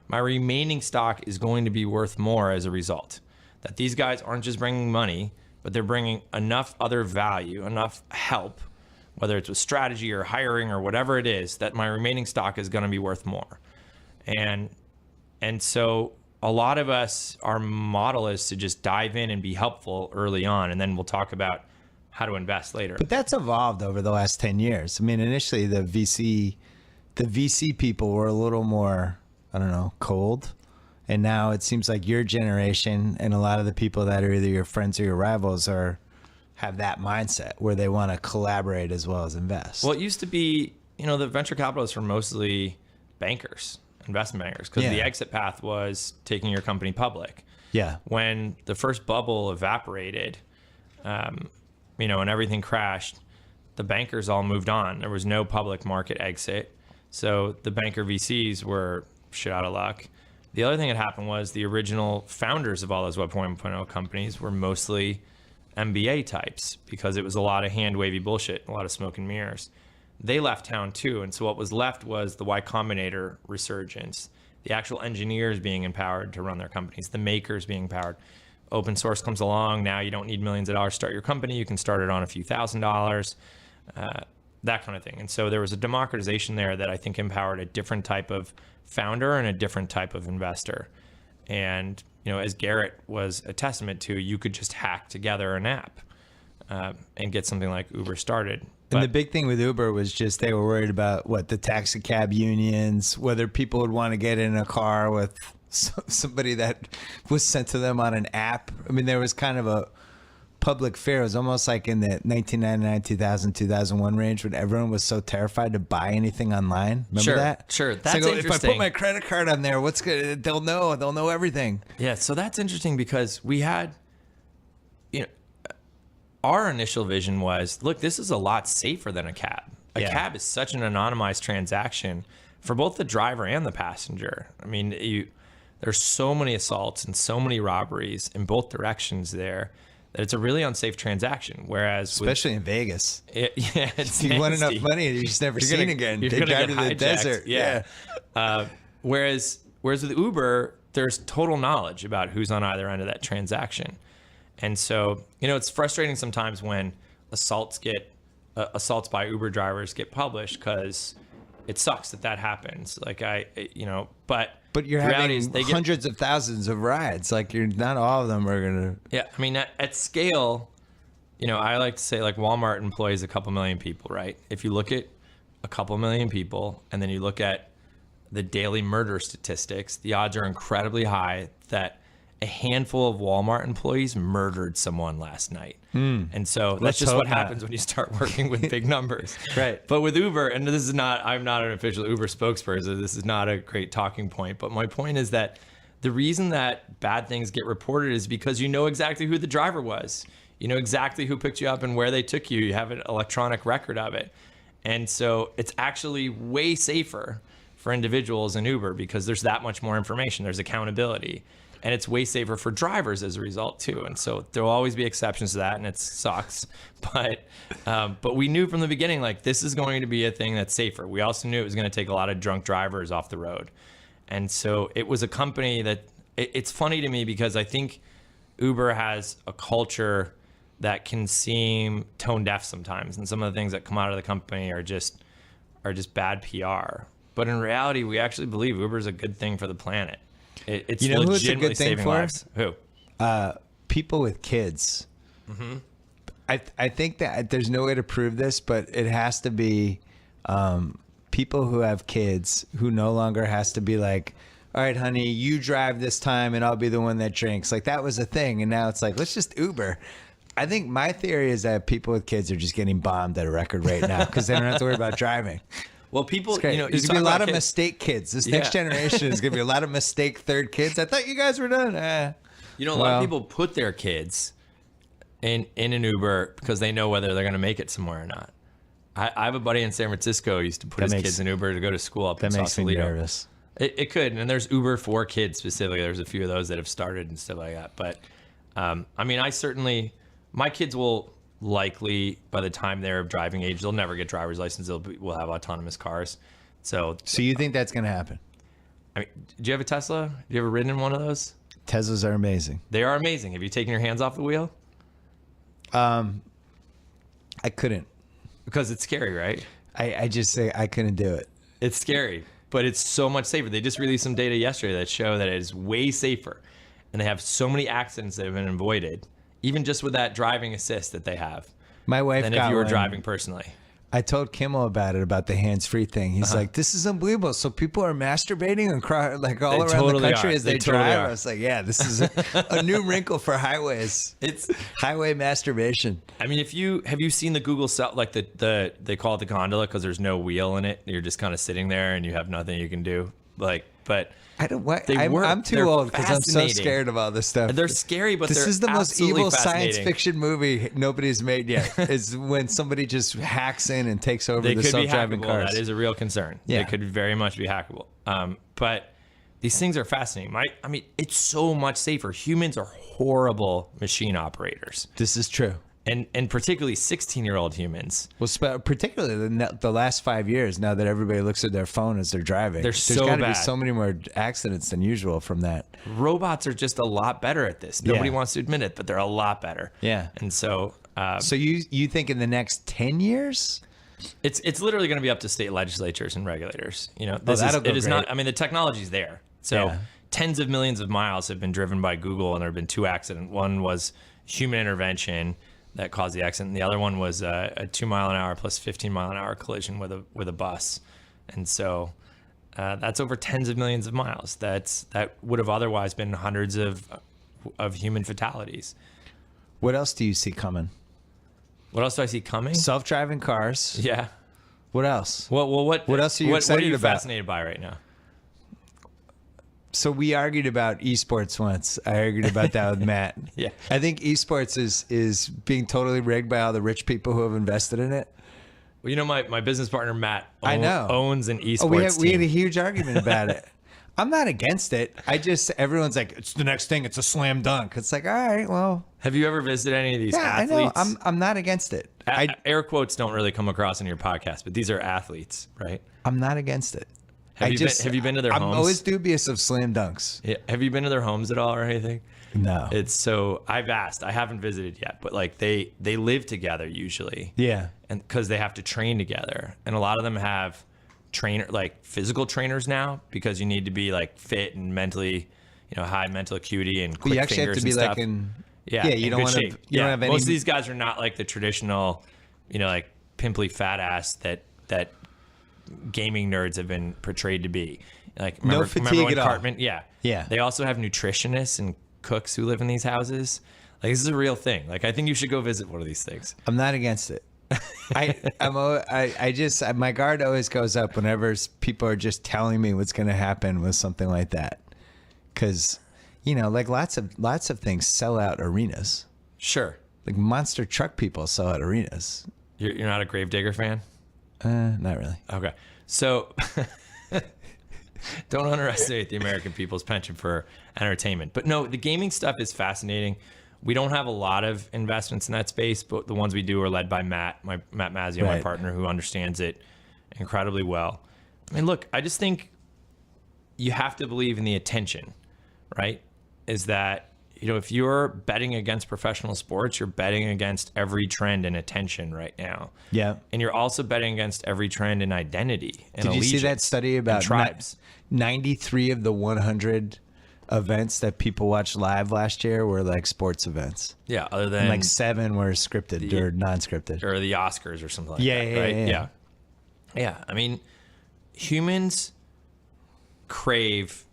my remaining stock is going to be worth more as a result. That these guys aren't just bringing money, but they're bringing enough other value, enough help, whether it's with strategy or hiring or whatever it is, that my remaining stock is going to be worth more. And so a lot of us, our model is to just dive in and be helpful early on, and then we'll talk about how to invest later. But that's evolved over the last 10 years. I mean, initially the VC people were a little more, I don't know, cold. And now it seems like your generation and a lot of the people that are either your friends or your rivals have that mindset where they want to collaborate as well as invest. Well, it used to be, the venture capitalists were mostly bankers, investment bankers, because the exit path was taking your company public. Yeah. When the first bubble evaporated, and everything crashed, the bankers all moved on. There was no public market exit. So the banker VCs were shit out of luck. The other thing that happened was the original founders of all those Web 1.0 companies were mostly MBA types, because it was a lot of hand-wavy bullshit, a lot of smoke and mirrors. They left town too. And so what was left was the Y Combinator resurgence, the actual engineers being empowered to run their companies, the makers being empowered. Open source comes along. Now you don't need millions of dollars to start your company. You can start it on a few $1,000s, that kind of thing. And so there was a democratization there that I think empowered a different type of founder and a different type of investor. And, as Garrett was a testament to, you could just hack together an app and get something like Uber started. And the big thing with Uber was just they were worried about the taxi cab unions, whether people would want to get in a car with somebody that was sent to them on an app. I mean, there was kind of a public fear. It was almost like in the 1999, 2000, 2001 range when everyone was so terrified to buy anything online. Remember that? Sure. That's like, interesting. If I put my credit card on there, what's good? They'll know everything. Yeah. So that's interesting because we had, our initial vision was, look, this is a lot safer than a cab. A cab is such an anonymized transaction for both the driver and the passenger. I mean, there's so many assaults and so many robberies in both directions there that it's a really unsafe transaction. Whereas, especially in Vegas, it's you want enough money, you're just never seen again. You're they gonna drive get to the hijacked. desert. Yeah. Whereas with Uber, there's total knowledge about who's on either end of that transaction. And so, it's frustrating sometimes when assaults by Uber drivers get published, because it sucks that happens. Like but you're having hundreds of thousands of rides. Like not all of them are gonna. Yeah, I mean at scale, I like to say like Walmart employs a couple million people, right? If you look at a couple million people and then you look at the daily murder statistics, the odds are incredibly high that a handful of Walmart employees murdered someone last night. And so that's just what happens when you start working with big numbers. Right. But with Uber, and I'm not an official Uber spokesperson, this is not a great talking point, but my point is that the reason that bad things get reported is because you know exactly who the driver was. You know exactly who picked you up and where they took you. You have an electronic record of it. And so it's actually way safer for individuals in Uber because there's that much more information. There's accountability. And it's way safer for drivers as a result too. And so there will always be exceptions to that, and it sucks. But we knew from the beginning, like, this is going to be a thing that's safer. We also knew it was going to take a lot of drunk drivers off the road. And so it was a company that, it's funny to me because I think Uber has a culture that can seem tone deaf sometimes, and some of the things that come out of the company are just bad PR. But in reality, we actually believe Uber is a good thing for the planet. It's You know who it's a legitimately good thing saving for? lives. Who? People with kids. I think that there's no way to prove this, but it has to be people who have kids who no longer has to be like, all right, honey, you drive this time and I'll be the one that drinks. Like that was a thing. And now it's like, let's just Uber. I think my theory is that people with kids are just getting bombed at a record rate now because they don't have to worry about driving. Well, people, There's going to be a lot of mistake kids. This next generation is going to be a lot of mistake third kids. I thought you guys were done. A lot of people put their kids in an Uber because they know whether they're going to make it somewhere or not. I have a buddy in San Francisco who used to put his kids in Uber to go to school up in Sausalito. That makes me nervous. It could, and there's Uber for kids specifically. There's a few of those that have started and stuff like that. But my kids will likely, by the time they're of driving age, they'll never get driver's license. We'll have autonomous cars. So you think that's going to happen? I mean, do you have a Tesla? Have you ever ridden in one of those? Teslas are amazing. They are amazing. Have you taken your hands off the wheel? I couldn't. Because it's scary, right? I just say I couldn't do it. It's scary, but it's so much safer. They just released some data yesterday that show that it is way safer. And they have so many accidents that have been avoided, even just with that driving assist that they have. My wife than got if you were one. driving personally. I told Kimmel about it, about the hands-free thing. He's like, this is unbelievable. So people are masturbating like all around the country as they drive. I was like, yeah, this is a new wrinkle for highways. It's highway masturbation. I mean, have you seen the Google like they call it the gondola because there's no wheel in it. You're just kind of sitting there and you have nothing you can do. But I don't. I'm too old because I'm so scared of all this stuff. They're scary, but this is the most evil science fascinating. fiction movie nobody's made yet. Is when somebody just hacks in and takes over the self-driving cars. That is a real concern. Yeah. It could very much be hackable. But these things are fascinating. I mean, it's so much safer. Humans are horrible machine operators. This is true. And particularly 16-year-old humans. Well, particularly the last 5 years, now that everybody looks at their phone as they're driving. There's so got to be bad. so many more accidents than usual from that. Robots are just a lot better at this. Nobody wants to admit it, but they're a lot better. Yeah. And so... so you think in the next 10 years? It's literally going to be up to state legislatures and regulators. You know, it is not... I mean, the technology's there. So tens of millions of miles have been driven by Google, and there have been 2 accidents. One was human intervention that caused the accident. And the other one was a 2 mile an hour plus 15 mile an hour collision with a bus. And so that's over tens of millions of miles. That would have otherwise been hundreds of human fatalities. What else do you see coming? What else do I see coming? Self-driving cars. Yeah. What else? What else are you excited what are you about? fascinated by right now? So we argued about esports once. I argued about that with Matt. Yeah. I think esports is being totally rigged by all the rich people who have invested in it. Well, you know, my business partner, Matt, owns an esports team. We had a huge argument about it. I'm not against it. Everyone's like, it's the next thing. It's a slam dunk. It's like, all right, well. Have you ever visited any of these athletes? I know. I'm not against it. Air quotes don't really come across in your podcast, but these are athletes, right? I'm not against it. Have you been to their homes? I'm always dubious of slam dunks. Yeah. Have you been to their homes at all or anything? No. I've asked. I haven't visited yet, but like they live together usually. Yeah. And because they have to train together, and a lot of them have physical trainers now because you need to be like fit and mentally, high mental acuity and quick you actually fingers have to be and stuff. like in. Yeah. You don't want to. You don't have any. Most of these guys are not like the traditional, like pimply fat ass that gaming nerds have been portrayed to be. Like no fatigue when at all. Cartman, yeah. They also have nutritionists and cooks who live in these houses. Like this is a real thing. Like I think you should go visit one of these things. I'm not against it. My guard always goes up whenever people are just telling me what's going to happen with something like that, because like lots of things sell out arenas. Sure. Like monster truck people sell out arenas. You're not a Gravedigger fan? Not really. Okay. So don't underestimate the American people's penchant for entertainment. But no, the gaming stuff is fascinating. We don't have a lot of investments in that space, but the ones we do are led by Matt Mazzio, my partner, who understands it incredibly well. I mean, look, I just think you have to believe in the attention, right? Is that if you're betting against professional sports, you're betting against every trend in attention right now. Yeah. And you're also betting against every trend in identity and Did you see that allegiance study about and tribes? 93 of the 100 events that people watched live last year were like sports events. Yeah, other than And like 7 were scripted or non-scripted. or the Oscars or something like Yeah, that, yeah, right? yeah. Yeah. I mean, humans crave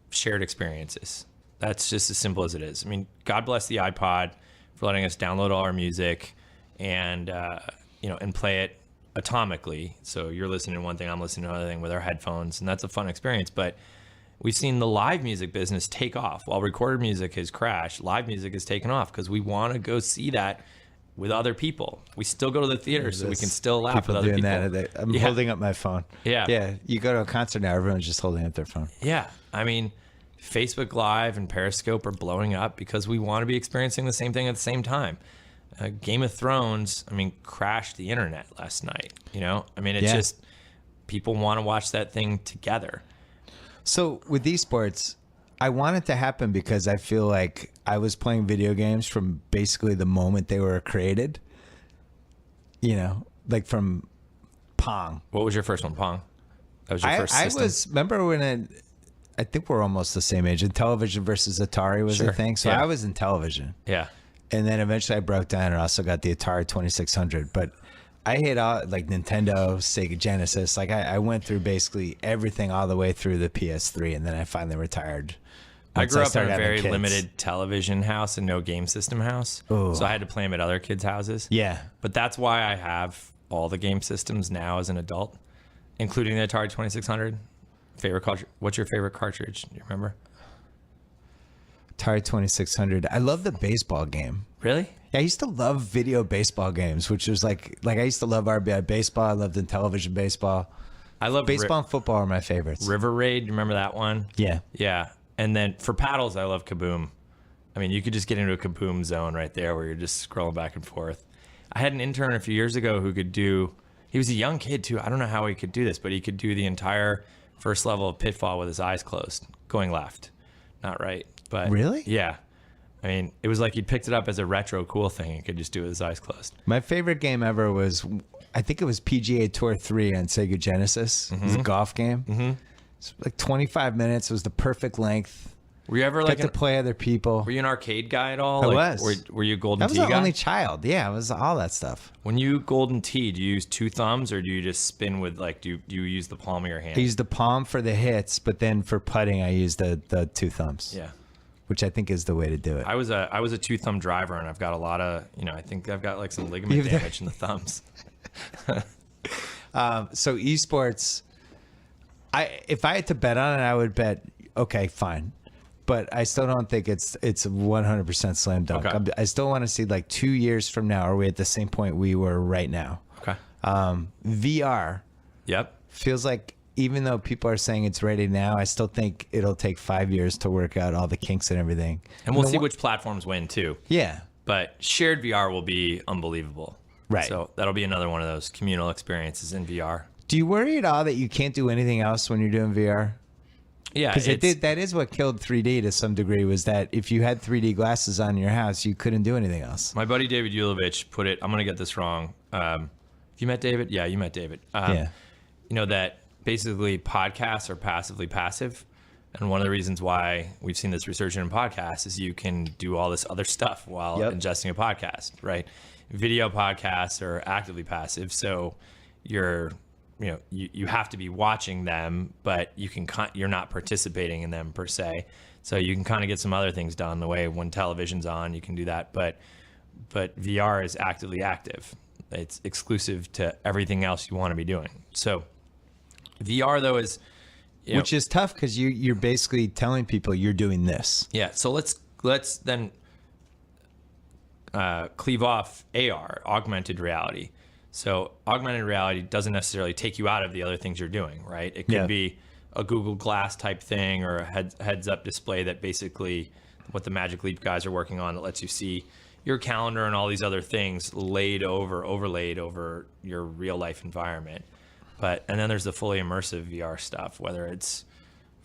shared experiences. That's just as simple as it is. I mean, God bless the iPod for letting us download all our music and and play it atomically. So you're listening to one thing, I'm listening to another thing with our headphones, and that's a fun experience. But we've seen the live music business take off. While recorded music has crashed, live music has taken off because we want to go see that with other people. We still go to the theater so we can still laugh with other people. I'm holding up my phone. Yeah. You go to a concert now, everyone's just holding up their phone. Yeah. I mean, Facebook Live and Periscope are blowing up because we want to be experiencing the same thing at the same time. Game of Thrones, crashed the internet last night. It's just people want to watch that thing together. So with esports, I want it to happen because I feel like I was playing video games from basically the moment they were created. Like from Pong. What was your first one, Pong? That was your first system? Remember when I think we're almost the same age. And Television versus Atari was the thing. So I was in television. Yeah. And then eventually I broke down and also got the Atari 2600. But I hit all like Nintendo, Sega Genesis. Like I went through basically everything all the way through the PS3, and then I finally retired. I grew up in a very limited television house and no game system house. Ooh. So I had to play them at other kids' houses. Yeah. But that's why I have all the game systems now as an adult, including the Atari 2600. What's your favorite cartridge? Do you remember? Atari 2600. I love the baseball game. Really? Yeah, I used to love video baseball games, which was like I used to love RBI baseball. I loved Intellivision baseball. I love baseball and football are my favorites. River Raid. You remember that one? Yeah. Yeah. And then for paddles, I love Kaboom. You could just get into a Kaboom zone right there where you're just scrolling back and forth. I had an intern a few years ago who could do, he was a young kid too. I don't know how he could do this, but he could do the entire first level of Pitfall with his eyes closed, going left, not right. But really? Yeah. It was like he'd picked it up as a retro cool thing and could just do it with his eyes closed. My favorite game ever was, I think it was PGA Tour 3 on Sega Genesis. It was a golf game. Mm-hmm. It's like 25 minutes. It was the perfect length. Were you ever like to play other people? Were you an arcade guy at all? I was. Were you a golden tee guy? I was the guy? only child. Yeah, it was all that stuff. When you golden tee, do you use two thumbs or do you just spin with do you use the palm of your hand? I use the palm for the hits, but then for putting, I use the two thumbs. Yeah. Which I think is the way to do it. I was a two thumb driver, and I've got a lot of I think I've got like some ligament damage in the thumbs. So esports, if I had to bet on it, I would bet okay, fine, but I still don't think it's 100% slam dunk. Okay. I still want to see like 2 years from now, are we at the same point we were right now? Okay. VR. Yep. Feels like, even though people are saying it's ready now, I still think it'll take 5 years to work out all the kinks and everything. And we'll see which platforms win too. Yeah. But shared VR will be unbelievable. Right. So that'll be another one of those communal experiences in VR. Do you worry at all that you can't do anything else when you're doing VR? Yeah. Because that is what killed 3D to some degree, was that if you had 3D glasses on in your house, you couldn't do anything else. My buddy David Yulovich put it, I'm going to get this wrong. You met David? Yeah, you met David. Yeah. That basically podcasts are passively passive. And one of the reasons why we've seen this resurgence in podcasts is you can do all this other stuff while ingesting a podcast, right? Video podcasts are actively passive. So you have to be watching them, but you're not participating in them per se. So you can kind of get some other things done the way when television's on, you can do that. But VR is actively active. It's exclusive to everything else you want to be doing. So VR though is, which is tough because you're basically telling people you're doing this. Yeah. So let's then cleave off AR, augmented reality. So augmented reality doesn't necessarily take you out of the other things you're doing, right? It could be a Google Glass type thing or a heads-up display that basically what the Magic Leap guys are working on that lets you see your calendar and all these other things overlaid over your real life environment. And then there's the fully immersive VR stuff, whether it's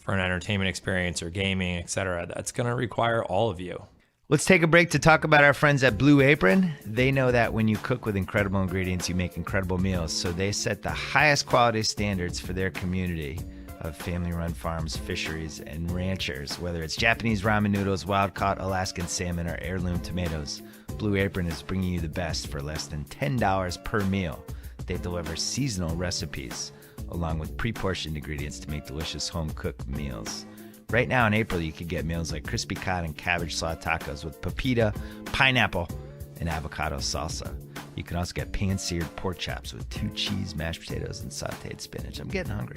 for an entertainment experience or gaming, etc., that's going to require all of you. Let's take a break to talk about our friends at Blue Apron. They know that when you cook with incredible ingredients, you make incredible meals. So they set the highest quality standards for their community of family-run farms, fisheries, and ranchers. Whether it's Japanese ramen noodles, wild-caught Alaskan salmon, or heirloom tomatoes, Blue Apron is bringing you the best for less than $10 per meal. They deliver seasonal recipes along with pre-portioned ingredients to make delicious home-cooked meals. Right now in April, you can get meals like crispy cod and cabbage slaw tacos with pepita, pineapple, and avocado salsa. You can also get pan-seared pork chops with 2 cheese, mashed potatoes, and sauteed spinach. I'm getting hungry.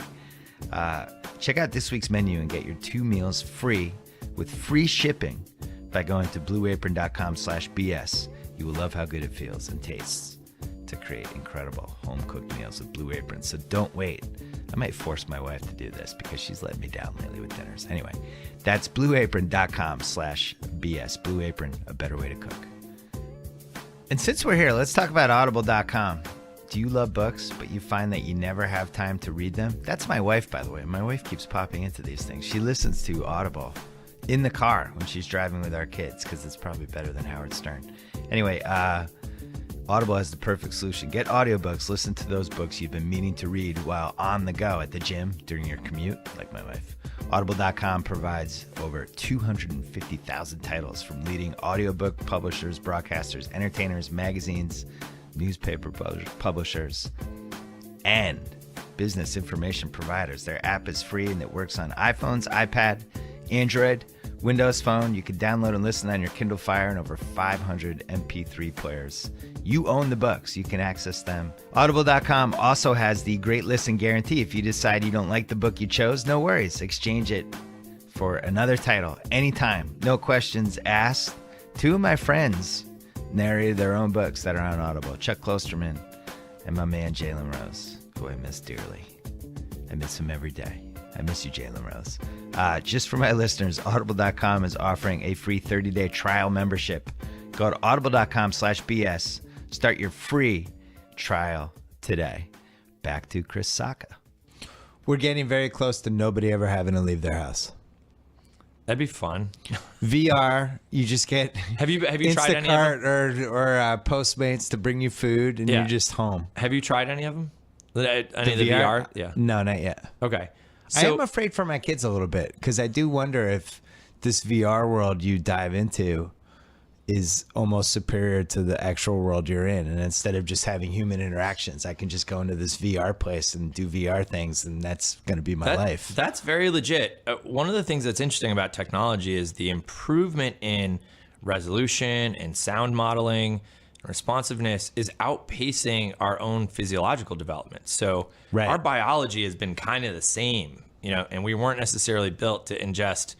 Check out this week's menu and get your 2 meals free with free shipping by going to blueapron.com/BS. You will love how good it feels and tastes to create incredible home-cooked meals with Blue Apron. So don't wait. I might force my wife to do this because she's letting me down lately with dinners. Anyway, that's blueapron.com/BS. Blue Apron, a better way to cook. And since we're here, let's talk about audible.com. Do you love books, but you find that you never have time to read them? That's my wife, by the way. My wife keeps popping into these things. She listens to Audible in the car when she's driving with our kids because it's probably better than Howard Stern. Anyway, Audible has the perfect solution. Get audiobooks. Listen to those books you've been meaning to read while on the go at the gym, during your commute, like my wife. Audible.com provides over 250,000 titles from leading audiobook publishers, broadcasters, entertainers, magazines, newspaper publishers, and business information providers. Their app is free and it works on iPhones, iPad, Android, Windows Phone. You can download and listen on your Kindle Fire and over 500 MP3 players. You own the books. You can access them. Audible.com also has the Great Listen Guarantee. If you decide you don't like the book you chose, no worries. Exchange it for another title anytime. No questions asked. 2 of my friends narrated their own books that are on Audible. Chuck Klosterman and my man Jalen Rose, who I miss dearly. I miss him every day. I miss you, Jalen Rose. Just for my listeners, Audible.com is offering a free 30-day trial membership. Go to audible.com/BS. Start your free trial today. Back to Chris Sacca. We're getting very close to nobody ever having to leave their house. That'd be fun. VR, you just get Have you tried any of them? or Postmates to bring you food, and Yeah. you're just home. Have you tried any of them? Any of the VR? VR? Yeah. No, not yet. Okay. I am afraid for my kids a little bit because I do wonder if this VR world you dive into is almost superior to the actual world you're in. And instead of just having human interactions, I can just go into this VR place and do VR things, and that's going to be my life. That's very legit. One of the things that's interesting about technology is the improvement in resolution and sound modeling and responsiveness is outpacing our own physiological development. So our biology has been kind of the same, and we weren't necessarily built to ingest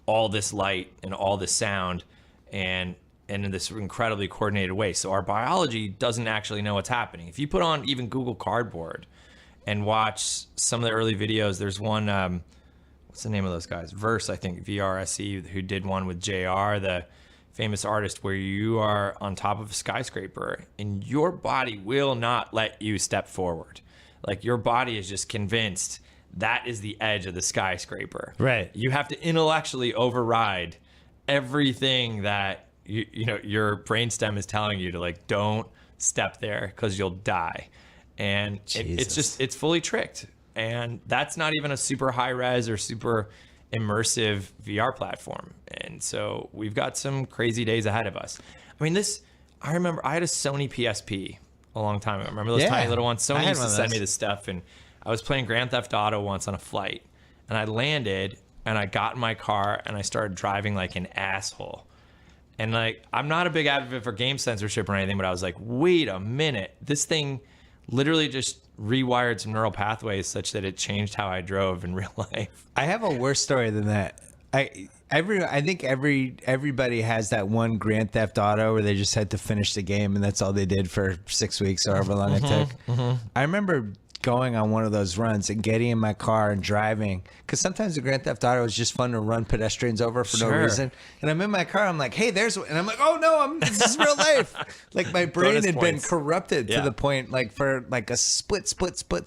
all this light and all this sound and in this incredibly coordinated way. So our biology doesn't actually know what's happening. If you put on even Google Cardboard and watch some of the early videos, there's one, what's the name of those guys? Verse, I think, VRSE, who did one with JR, the famous artist, where you are on top of a skyscraper and your body will not let you step forward. Like, your body is just convinced that is the edge of the skyscraper. Right. You have to intellectually override everything that your brainstem is telling you to, like, don't step there because you'll die. And it's fully tricked. And that's not even a super high res or super immersive VR platform. And so we've got some crazy days ahead of us. I mean, I remember I had a Sony PSP a long time ago. Remember those tiny little ones? Sony used to send me this stuff, and I was playing Grand Theft Auto once on a flight, and I landed and I got in my car and I started driving like an asshole. And, like, I'm not a big advocate for game censorship or anything, but I was like, wait a minute, this thing literally just rewired some neural pathways such that it changed how I drove in real life. I have a worse story than that. I think everybody has that one Grand Theft Auto where they just had to finish the game and that's all they did for 6 weeks or however long it took. I remember going on one of those runs and getting in my car and driving, because sometimes the Grand Theft Auto is just fun to run pedestrians over for no reason. And I'm in my car, I'm like, hey, and I'm like, oh no, this is real life. Like, my brain had been corrupted to the point, like, for like a split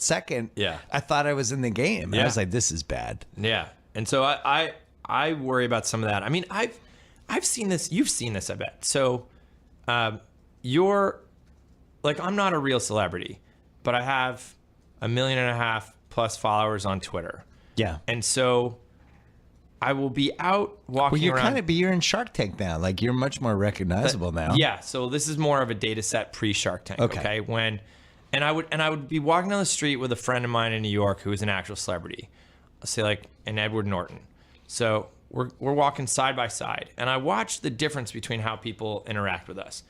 second, I thought I was in the game. I was like, this is bad. Yeah. And so I worry about some of that. I mean, I've seen this. You've seen this, I bet. So you're like, I'm not a real celebrity, but I have 1.5 million plus followers on Twitter. Yeah. And so I will be out walking around. You're in Shark Tank now. Like, you're much more recognizable now. Yeah. So this is more of a data set pre-Shark Tank. Okay. And I would be walking down the street with a friend of mine in New York who is an actual celebrity. Let's say like an Edward Norton. So we're walking side by side, and I watch the difference between how people interact with us.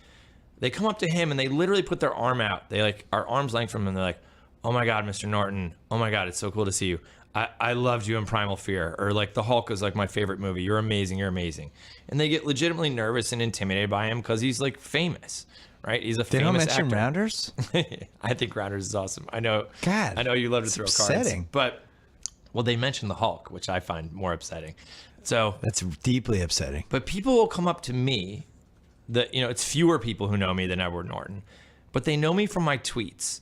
They come up to him and they literally put their arm out. They like are arm's length from him. And they're like, "Oh my God, Mr. Norton. Oh my God, it's so cool to see you. I loved you in Primal Fear." Or like, "The Hulk is like my favorite movie. You're amazing. You're amazing." And they get legitimately nervous and intimidated by him because he's like famous, right? He's a famous actor. They don't mention Rounders? I think Rounders is awesome. I know. God, I know you love to throw upsetting. Cards, but well, they mentioned the Hulk, which I find more upsetting. So that's deeply upsetting. But people will come up to me. It's fewer people who know me than Edward Norton, but they know me from my tweets,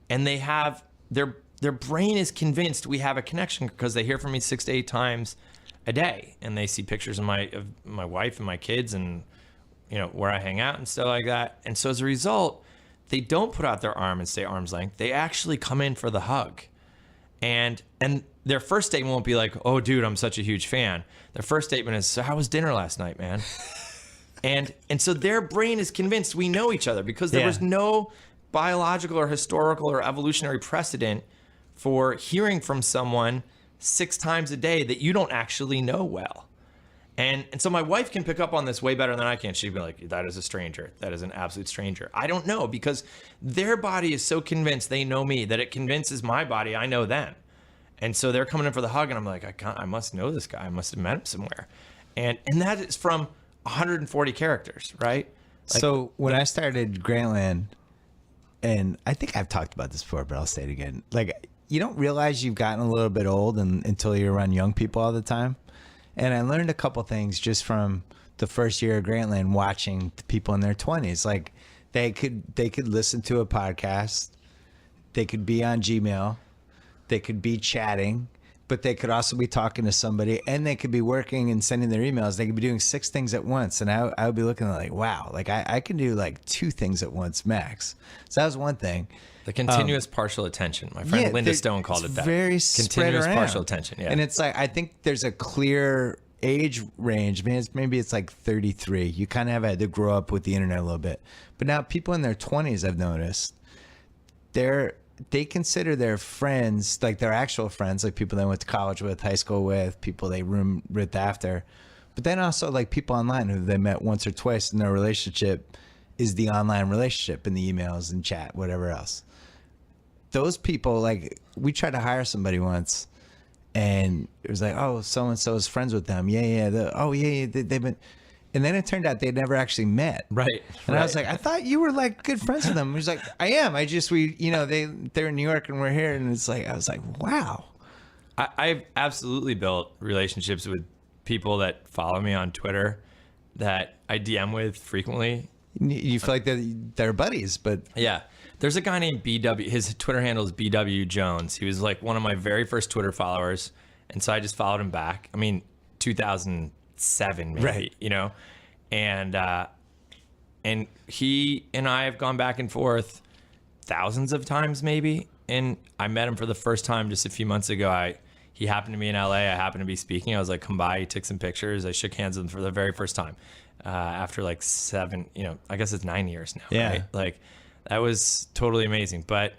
and they have their brain is convinced we have a connection because they hear from me 6 to 8 times a day, and they see pictures of my wife and my kids, and where I hang out and stuff like that. And so as a result, they don't put out their arm and stay arm's length. They actually come in for the hug, and their first statement won't be like, "Oh, dude, I'm such a huge fan." Their first statement is, "So how was dinner last night, man?" And so their brain is convinced we know each other because there was no biological or historical or evolutionary precedent for hearing from someone 6 times a day that you don't actually know well. And so my wife can pick up on this way better than I can. She'd be like, "That is a stranger. That is an absolute stranger." I don't know, because their body is so convinced they know me that it convinces my body I know them. And so they're coming in for the hug, and I'm like, I must know this guy. I must have met him somewhere. And that is from 140 characters, right? So when I started Grantland, and I think I've talked about this before, but I'll say it again. Like, you don't realize you've gotten a little bit old until you're around young people all the time. And I learned a couple things just from the first year of Grantland, watching the people in their 20s. Like, they could listen to a podcast, they could be on Gmail, they could be chatting, but they could also be talking to somebody, and they could be working and sending their emails. They could be doing 6 things at once. And I would be looking at like, wow, like I can do like 2 things at once max. So that was one thing. The continuous partial attention. My friend Linda Stone called it that. Very continuous partial attention. Yeah. And it's like, I think there's a clear age range. Maybe it's like 33. You kind of have had to grow up with the internet a little bit. But now people in their 20s, I've noticed, they consider their friends, like their actual friends, like people they went to college with, high school with, people they roomed with after. But then also like people online who they met once or twice, and their relationship is the online relationship in the emails and chat, whatever else. Those people, like, we tried to hire somebody once, and it was like, "Oh, so-and-so is friends with them." Yeah. They've been... And then it turned out they'd never actually met. Right. And I was like, "I thought you were like good friends with them." He was like, "I am. They're in New York and we're here." And it's like, I was like, wow. I've absolutely built relationships with people that follow me on Twitter that I DM with frequently. You feel like they're buddies, but yeah. There's a guy named BW. His Twitter handle is BW Jones. He was like one of my very first Twitter followers, and so I just followed him back. I mean, 2007 maybe, right. And he and I have gone back and forth thousands of times maybe. And I met him for the first time just a few months ago. He happened to be in LA. I happened to be speaking. I was like, "Come by." He took some pictures. I shook hands with him for the very first time after like 7, I guess it's 9 years now. Yeah. Right? Like, that was totally amazing. But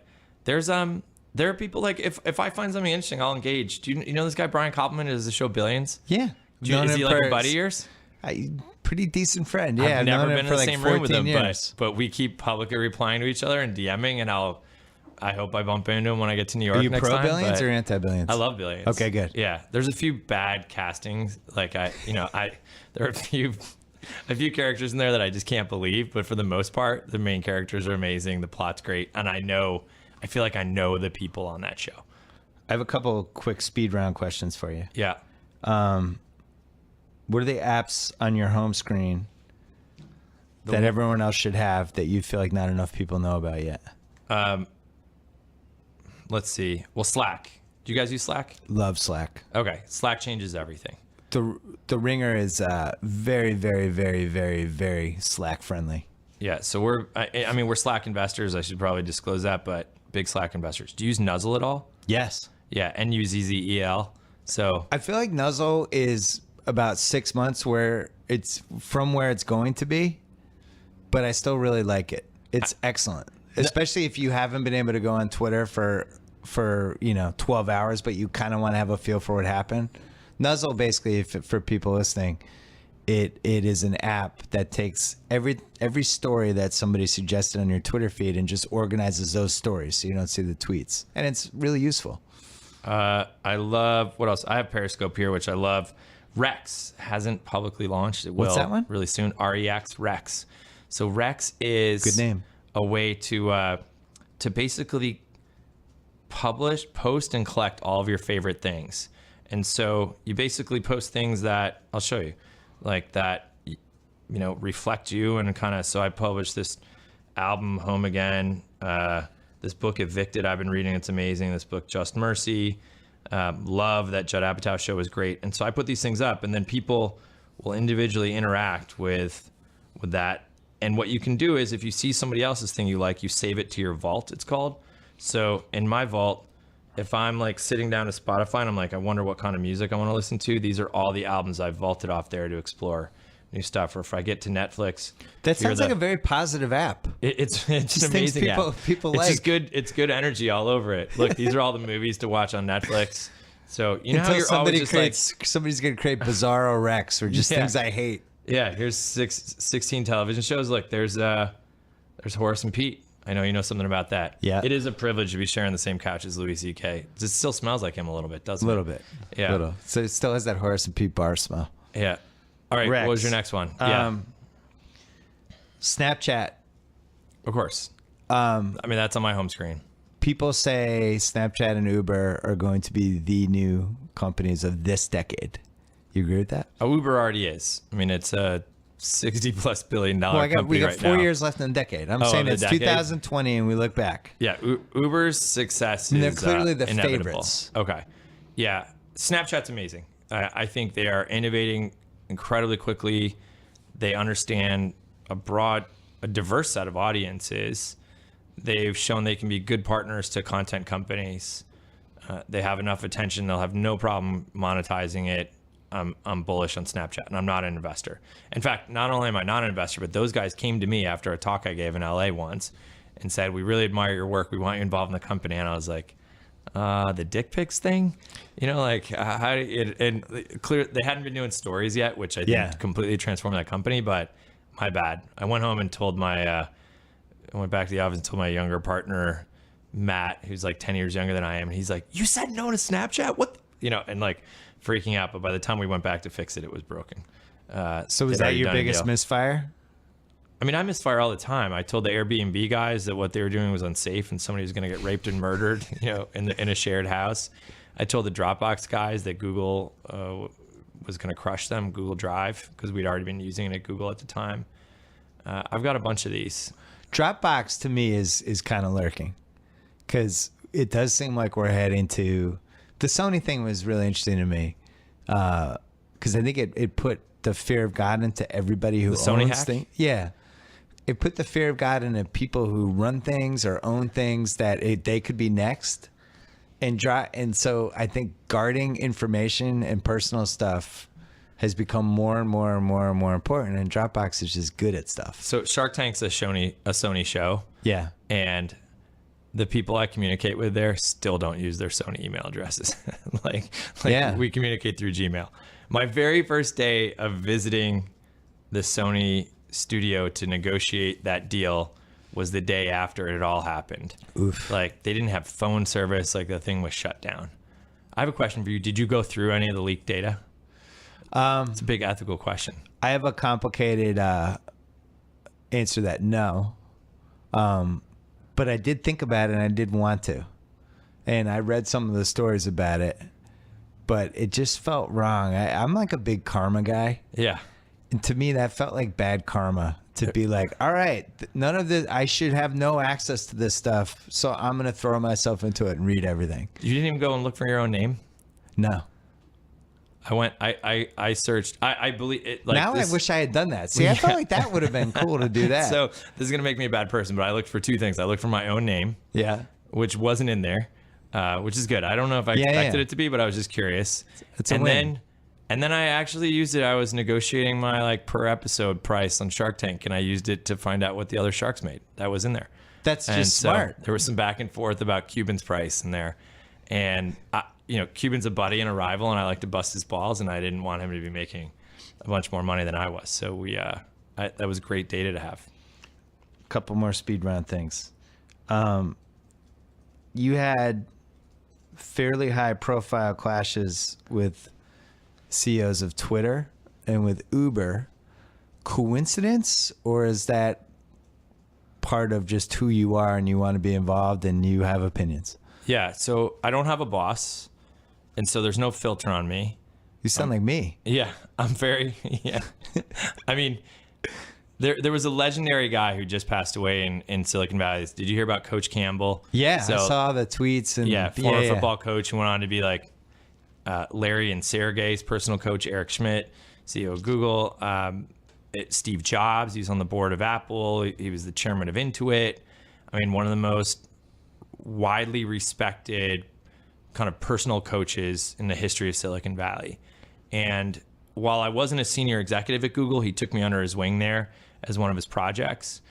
there are people, like, if I find something interesting, I'll engage. Do you know this guy Brian Koppelman? Does the show Billions? Yeah. Is he like a buddy of yours? Pretty decent friend. Yeah, I've never been in the same room with him, years. but we keep publicly replying to each other and DMing, and I hope I bump into him when I get to New York next time. Are you pro Billions or anti Billions? I love Billions. Okay, good. Yeah, there's a few bad castings. Like there are a few characters in there that I just can't believe, but for the most part, the main characters are amazing. The plot's great, and I feel like I know the people on that show. I have a couple quick speed round questions for you. Yeah. What are the apps on your home screen that everyone else should have that you feel like not enough people know about yet? Let's see. Well, Slack. Do you guys use Slack? Love Slack. Okay. Slack changes everything. The Ringer is very, very, very, very, very Slack friendly. Yeah. So we're Slack investors. I should probably disclose that, but big Slack investors. Do you use Nuzzle at all? Yes. Yeah. NUZZEL. So I feel like Nuzzle is about 6 months where it's going to be, but I still really like it. It's excellent, especially if you haven't been able to go on Twitter for 12 hours, but you kind of want to have a feel for what happened. Nuzzle, basically, for people listening, it is an app that takes every story that somebody suggested on your Twitter feed and just organizes those stories so you don't see the tweets, and it's really useful. I love, what else? I have Periscope here, which I love. Rex hasn't publicly launched. It will. What's that one? Really soon. REX, Rex. So Rex is good name. A way to basically publish, post, and collect all of your favorite things. And so you basically post things that I'll show you, like that, reflect you and kind of. So I published this album, Home Again. This book, Evicted, I've been reading. It's amazing. This book, Just Mercy. Love that Judd Apatow show was great. And so I put these things up, and then people will individually interact with that. And what you can do is, if you see somebody else's thing you like, you save it to your vault, it's called. So in my vault, if I'm like sitting down to Spotify and I'm like, I wonder what kind of music I want to listen to, these are all the albums I've vaulted off there to explore new stuff. Or if I get to Netflix, that sounds like a very positive app. It's an amazing app. People it's like. just good. It's good energy all over it. Look, these are all the movies to watch on Netflix. So you know how you're always just like, somebody's gonna create Bizarro Rex or just things I hate. Yeah, here's 16 television shows. Look, there's Horace and Pete. I know you know something about that. Yeah. It is a privilege to be sharing the same couch as Louis C.K. It still smells like him a little bit, doesn't it? A little bit. Yeah. Little. So it still has that Horace and Pete bar smell. Yeah. All right. Rex. What was your next one? Yeah. Snapchat. Of course. I mean, that's on my home screen. People say Snapchat and Uber are going to be the new companies of this decade. You agree with that? Uber already is. I mean, it's a $60+ billion company we got right 4 now. years left in the decade. I'm saying it's decade? 2020 and we look back. Yeah, Uber's success And is they're clearly the inevitable. favorites. Okay. Yeah, Snapchat's amazing. I think they are innovating incredibly quickly. They understand a diverse set of audiences. They've shown they can be good partners to content companies. They have enough attention. They'll have no problem monetizing it. I'm bullish on Snapchat, and I'm not an investor. In fact, not only am I not an investor, but those guys came to me after a talk I gave in LA once and said, "We really admire your work. We want you involved in the company." And I was like, the dick pics thing, how do you, and clear, they hadn't been doing stories yet, which I think completely transformed that company, but my bad. I went home and told I went back to the office and told my younger partner, Matt, who's like 10 years younger than I am. And he's like, "You said no to Snapchat? What?" And like freaking out. But by the time we went back to fix it, it was broken. So was that your biggest misfire? I mean, I misfire all the time. I told the Airbnb guys that what they were doing was unsafe and somebody was going to get raped and murdered, in a shared house. I told the Dropbox guys that Google was going to crush them, Google Drive, because we'd already been using it at Google at the time. I've got a bunch of these. Dropbox to me is kind of lurking because it does seem like we're heading to the Sony thing was really interesting to me because I think it put the fear of God into everybody who Sony owns hack? things. Yeah. It put the fear of God into people who run things or own things that they could be next. And so I think guarding information and personal stuff has become more and more and more and more important. And Dropbox is just good at stuff. So Shark Tank's a Sony show. Yeah. And the people I communicate with there still don't use their Sony email addresses. We communicate through Gmail. My very first day of visiting the Sony studio to negotiate that deal was the day after it all happened. Oof. Like they didn't have phone service. Like the thing was shut down. I have a question for you. Did you go through any of the leaked data? It's a big ethical question. I have a complicated answer that no. But I did think about it and I did want to. And I read some of the stories about it, but it just felt wrong. I'm like a big karma guy. Yeah. And to me, that felt like bad karma to be like, all right, none of this, I should have no access to this stuff. So I'm going to throw myself into it and read everything. You didn't even go and look for your own name? No. I searched. I believe it. Like now this, I wish I had done that. See, I felt like that would have been cool to do that. So this is going to make me a bad person, but I looked for two things. I looked for my own name. Yeah. Which wasn't in there, which is good. I don't know if I expected it to be, but I was just curious. It's a win. And then I actually used it. I was negotiating my like per episode price on Shark Tank, and I used it to find out what the other sharks made. That was in there. That's just smart. There was some back and forth about Cuban's price in there, and Cuban's a buddy and a rival, and I like to bust his balls, and I didn't want him to be making a bunch more money than I was. So that was great data to have. A couple more speed round things. You had fairly high profile clashes with CEOs of Twitter and with Uber. Coincidence, or is that part of just who you are and you want to be involved and you have opinions? Yeah, so I don't have a boss, and so there's no filter on me. You sound like me. Yeah, I'm very, yeah. I mean, there was a legendary guy who just passed away in Silicon Valley. Did you hear about Coach Campbell? Yeah, I saw the tweets. And former football coach who went on to be like Larry and Sergey's personal coach, Eric Schmidt, CEO of Google. Steve Jobs, he was on the board of Apple. He was the chairman of Intuit. I mean, one of the most widely respected kind of personal coaches in the history of Silicon Valley. And while I wasn't a senior executive at Google, he took me under his wing there as one of his projects.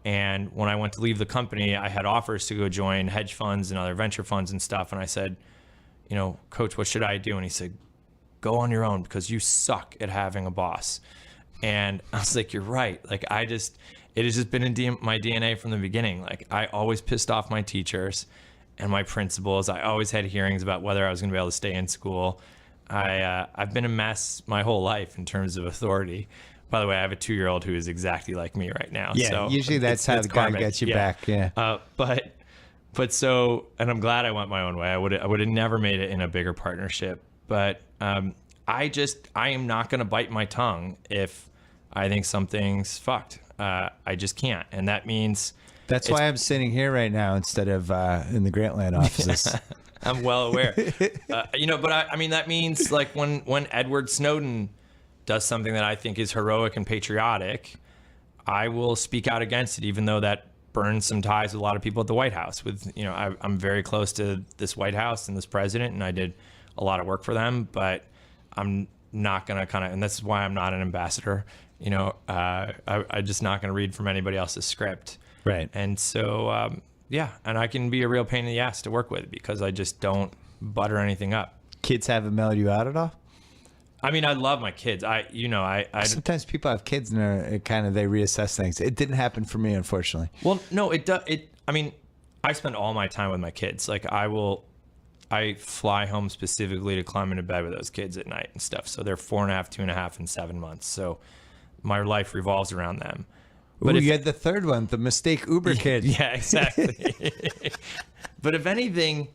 And when I went to leave the company, I had offers to go join hedge funds and other venture funds and stuff. And I said, Coach, what should I do? And he said, go on your own because you suck at having a boss. And I was like, you're right. Like, it has just been in my DNA from the beginning. Like, I always pissed off my teachers and my principals. I always had hearings about whether I was going to be able to stay in school. I've been a mess my whole life in terms of authority. By the way, I have a 2-year-old who is exactly like me right now. Yeah, so usually that's how the guy gets you back. Yeah. But so, and I'm glad I went my own way. I would have never made it in a bigger partnership. But I am not going to bite my tongue if I think something's fucked. I just can't. And that means... That's why I'm sitting here right now instead of in the Grantland offices. I'm well aware. But I mean, that means like when Edward Snowden does something that I think is heroic and patriotic, I will speak out against it, even though that burns some ties with a lot of people at the White House. I'm very close to this White House and this president, and I did a lot of work for them, but I'm not going to and this is why I'm not an ambassador. I'm just not going to read from anybody else's script. Right. And so, and I can be a real pain in the ass to work with because I just don't butter anything up. Kids haven't mellowed you out at all? I mean, I love my kids. Sometimes people have kids and they reassess things. It didn't happen for me, unfortunately. Well, no, it does. I mean, I spend all my time with my kids. Like I fly home specifically to climb into bed with those kids at night and stuff. So they're 4.5, 2.5, and 7 months. So my life revolves around them. But you had the third one, the mistake Uber kid. Yeah, exactly. But if anything,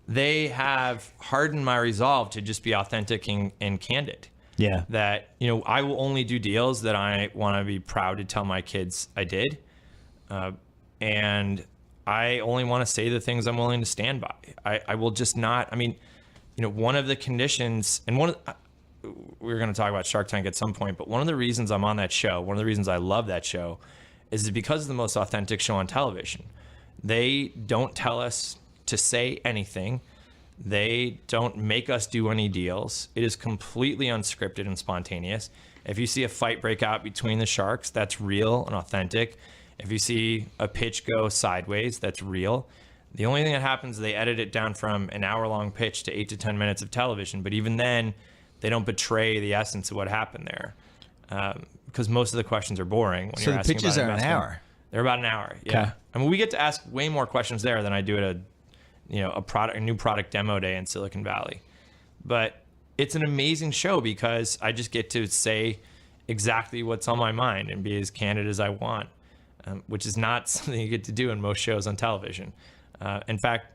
they have hardened my resolve to just be authentic and candid. Yeah. That, I will only do deals that I want to be proud to tell my kids I did. And I only want to say the things I'm willing to stand by. I will just not, one of the conditions, and we're going to talk about Shark Tank at some point, but one of the reasons I'm on that show, one of the reasons I love that show is because it's the most authentic show on television. They don't tell us to say anything. They don't make us do any deals. It is completely unscripted and spontaneous. If you see a fight break out between the sharks, that's real and authentic. If you see a pitch go sideways, that's real. The only thing that happens is they edit it down from an hour-long pitch to 8 to 10 minutes of television. But even then, they don't betray the essence of what happened there. Because most of the questions are boring. When you're asking pitches about are an hour. They're about an hour. Yeah. Okay. I mean, we get to ask way more questions there than I do at a new product demo day in Silicon Valley. But it's an amazing show because I just get to say exactly what's on my mind and be as candid as I want, which is not something you get to do in most shows on television. In fact,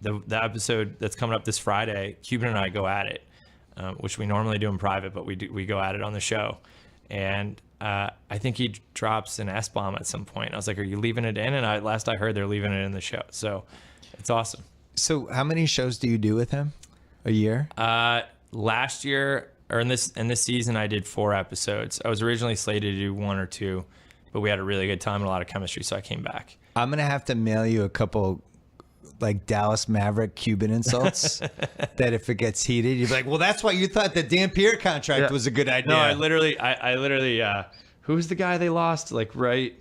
the episode that's coming up this Friday, Cuban and I go at it, which we normally do in private, but we go at it on the show. And I think he drops an S-bomb at some point. I was like, are you leaving it in? And last I heard, they're leaving it in the show. So it's awesome. So how many shows do you do with him a year? Last year, or in this season, I did 4 episodes. I was originally slated to do 1 or 2, but we had a really good time and a lot of chemistry, so I came back. I'm going to have to mail you a couple like Dallas Maverick Cuban insults that if it gets heated, you'd be like, well, that's why you thought the Dan Pierre contract was a good idea. No, I literally, who's the guy they lost? Like, right?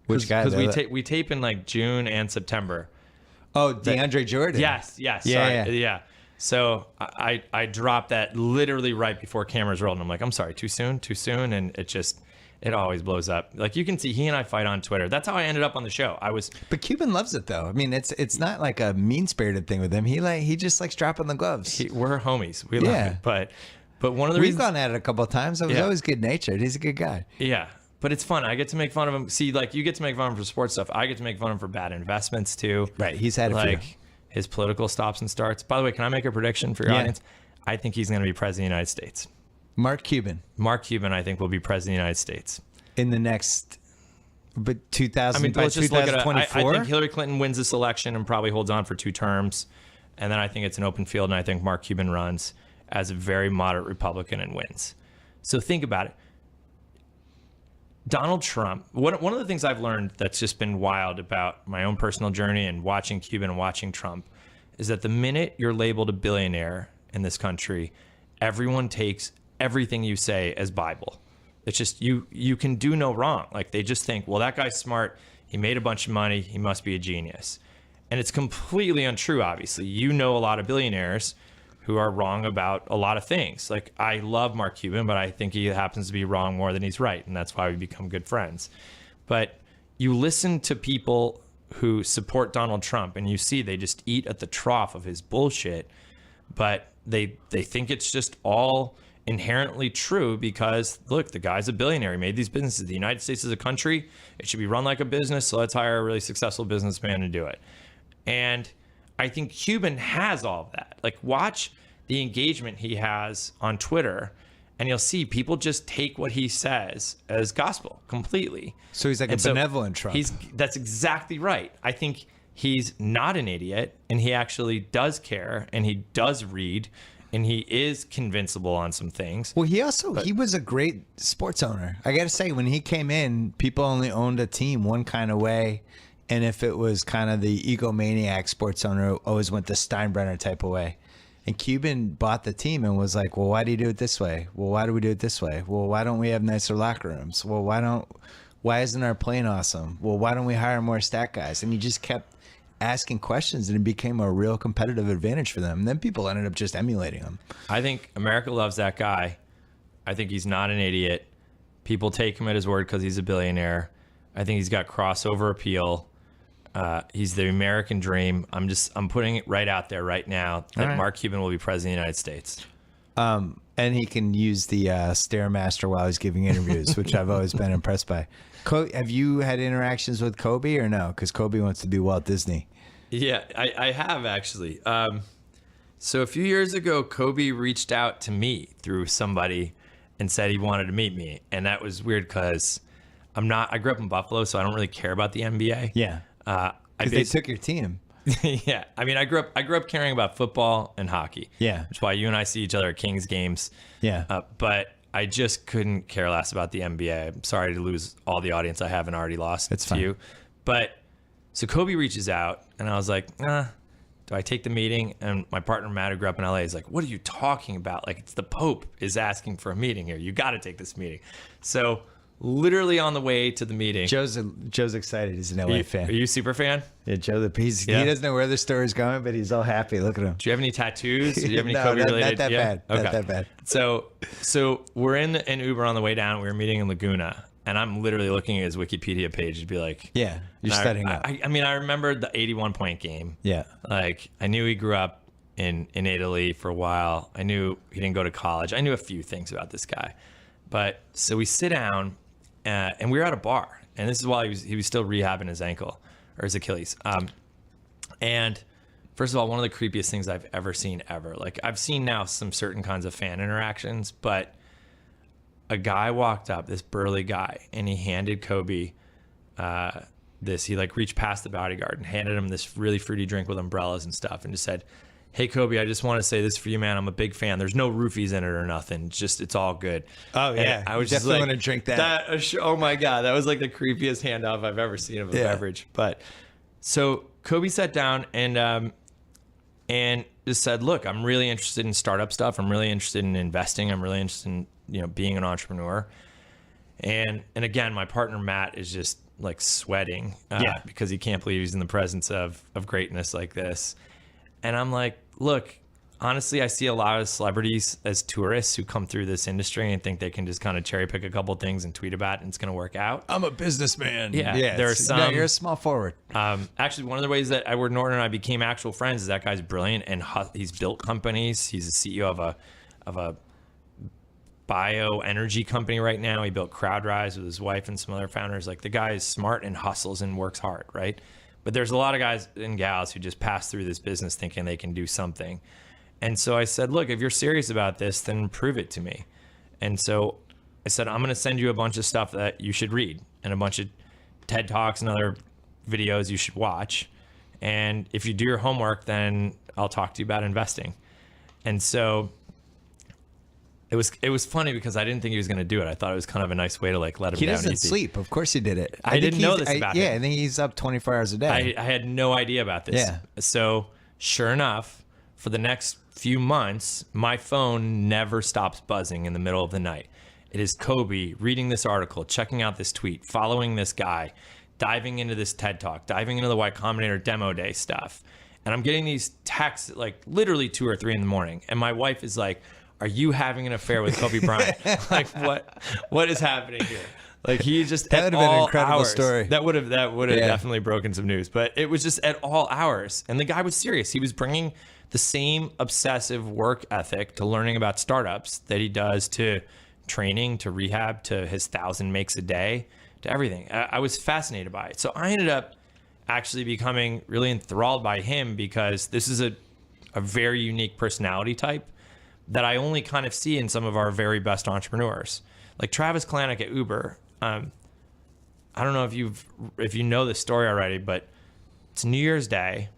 Which guy? Because we tape in like June and September. Oh, DeAndre Jordan. Yes. Yeah. So I dropped that literally right before cameras rolled, and I'm like, I'm sorry, too soon, and it always blows up. Like, you can see he and I fight on Twitter. That's how I ended up on the show. But Cuban loves it though. I mean, it's not like a mean-spirited thing with him. He just likes dropping the gloves. We're homies. We love it. But one of the We've reasons gone at it a couple of times. I was always good-natured. He's a good guy. Yeah. But it's fun. I get to make fun of him. See, like, you get to make fun of him for sports stuff. I get to make fun of him for bad investments too. Right. He's had a few. His political stops and starts. By the way, can I make a prediction for your audience? I think he's going to be president of the United States. Mark Cuban, I think, will be president of the United States. In the next, but 2000, I mean, by let's just look at it. 2024? I think Hillary Clinton wins this election and probably holds on for 2 terms. And then I think it's an open field, and I think Mark Cuban runs as a very moderate Republican and wins. So think about it. Donald Trump, one of the things I've learned that's just been wild about my own personal journey and watching Cuban and watching Trump is that the minute you're labeled a billionaire in this country, everyone takes everything you say as Bible. It's just you can do no wrong. Like, they just think, well, that guy's smart. He made a bunch of money. He must be a genius. And it's completely untrue, obviously. You know a lot of billionaires who are wrong about a lot of things. Like, I love Mark Cuban, but I think he happens to be wrong more than he's right. And that's why we become good friends. But you listen to people who support Donald Trump and you see they just eat at the trough of his bullshit. But they think it's just all inherently true because, look, the guy's a billionaire. He made these businesses. The United States is a country. It should be run like a business. So let's hire a really successful businessman to do it. And I think Cuban has all of that. Like, watch the engagement he has on Twitter, and you'll see people just take what he says as gospel completely. So he's like a benevolent Trump. That's exactly right. I think he's not an idiot, and he actually does care, and he does read, and he is convincible on some things. Well, he was a great sports owner. I got to say, when he came in, people only owned a team one kind of way. And if it was kind of the egomaniac sports owner, always went the Steinbrenner type of way. And Cuban bought the team and was like, well, why do you do it this way? Well, why do we do it this way? Well, why don't we have nicer locker rooms? Well, why isn't our plane awesome? Well, why don't we hire more stat guys? And he just kept asking questions, and it became a real competitive advantage for them. And then people ended up just emulating him. I think America loves that guy. I think he's not an idiot. People take him at his word because he's a billionaire. I think he's got crossover appeal. He's the American dream. I'm putting it right out there right now that Mark Cuban will be president of the United States. And he can use the Stairmaster while he's giving interviews, which I've always been impressed by. Have you had interactions with Kobe or no? Because Kobe wants to be Walt Disney. Yeah, I have actually. So a few years ago, Kobe reached out to me through somebody and said he wanted to meet me. And that was weird because I grew up in Buffalo, so I don't really care about the NBA. Yeah. Because they took your team. Yeah. I mean, I grew up caring about football and hockey. Yeah. Which is why you and I see each other at Kings games. Yeah. But I just couldn't care less about the NBA. I'm sorry to lose all the audience I haven't already lost to you. But so Kobe reaches out, and I was like, do I take the meeting? And my partner, Matt, who grew up in LA, is like, what are you talking about? Like, it's the Pope is asking for a meeting here. You got to take this meeting. So literally on the way to the meeting. Joe's excited. He's an LA fan. Are you a super fan? Yeah, Joe. He doesn't know where the story's going, but he's all happy. Look at him. Do you have any tattoos? Do you have any no, Kobe related? Not that bad. Okay. Not that bad. So we're in an Uber on the way down. We were meeting in Laguna, and I'm literally looking at his Wikipedia page to be like, yeah, you're studying up. I mean, I remembered the 81-point game. Yeah. Like, I knew he grew up in Italy for a while. I knew he didn't go to college. I knew a few things about this guy. But so we sit down. And we were at a bar, and this is while he was still rehabbing his ankle or his Achilles. And first of all, one of the creepiest things I've ever seen ever. Like, I've seen now some certain kinds of fan interactions, but a guy walked up, this burly guy, and he handed Kobe this. He like reached past the bodyguard and handed him this really fruity drink with umbrellas and stuff, and just said, "Hey Kobe, I just want to say this for you, man. I'm a big fan. There's no roofies in it or nothing. It's all good." Oh yeah, and I was definitely just want to drink that. Oh my god, that was like the creepiest handoff I've ever seen of a beverage. But so Kobe sat down and just said, "Look, I'm really interested in startup stuff. I'm really interested in investing. I'm really interested in being an entrepreneur." And again, my partner Matt is just like sweating because he can't believe he's in the presence of greatness like this. And I'm like, look, honestly, I see a lot of celebrities as tourists who come through this industry and think they can just kind of cherry pick a couple things and tweet about it and it's going to work out. I'm a businessman. Yeah. There are some. No, you're a small forward. Actually, one of the ways that Edward Norton and I became actual friends is that guy's brilliant and he's built companies. He's the CEO of a bioenergy company right now. He built CrowdRise with his wife and some other founders. Like the guy is smart and hustles and works hard, right? But there's a lot of guys and gals who just pass through this business thinking they can do something. And so I said, look, if you're serious about this, then prove it to me. And so I said, I'm going to send you a bunch of stuff that you should read and a bunch of TED Talks and other videos you should watch. And if you do your homework, then I'll talk to you about investing. And so it was funny because I didn't think he was going to do it. I thought it was kind of a nice way to like let him down. He doesn't easy. sleep. Of course he did it. I didn't know this about him. Yeah, I think he's up 24 hours a day. I had no idea about this. Yeah. So sure enough, for the next few months, my phone never stops buzzing in the middle of the night. It is Kobe reading this article, checking out this tweet, following this guy, diving into this TED Talk, diving into the Y Combinator demo day stuff. And I'm getting these texts at like literally 2 or 3 in the morning. And my wife is like, "Are you having an affair with Kobe Bryant?" Like what is happening here? Like he just that would have been an incredible story. That would have definitely broken some news. But it was just at all hours. And the guy was serious. He was bringing the same obsessive work ethic to learning about startups that he does to training, to rehab, to his 1,000 makes a day, to everything. I was fascinated by it. So I ended up actually becoming really enthralled by him because this is a very unique personality type that I only kind of see in some of our very best entrepreneurs. Like Travis Kalanick at Uber. I don't know if you know this story already, but it's New Year's Day,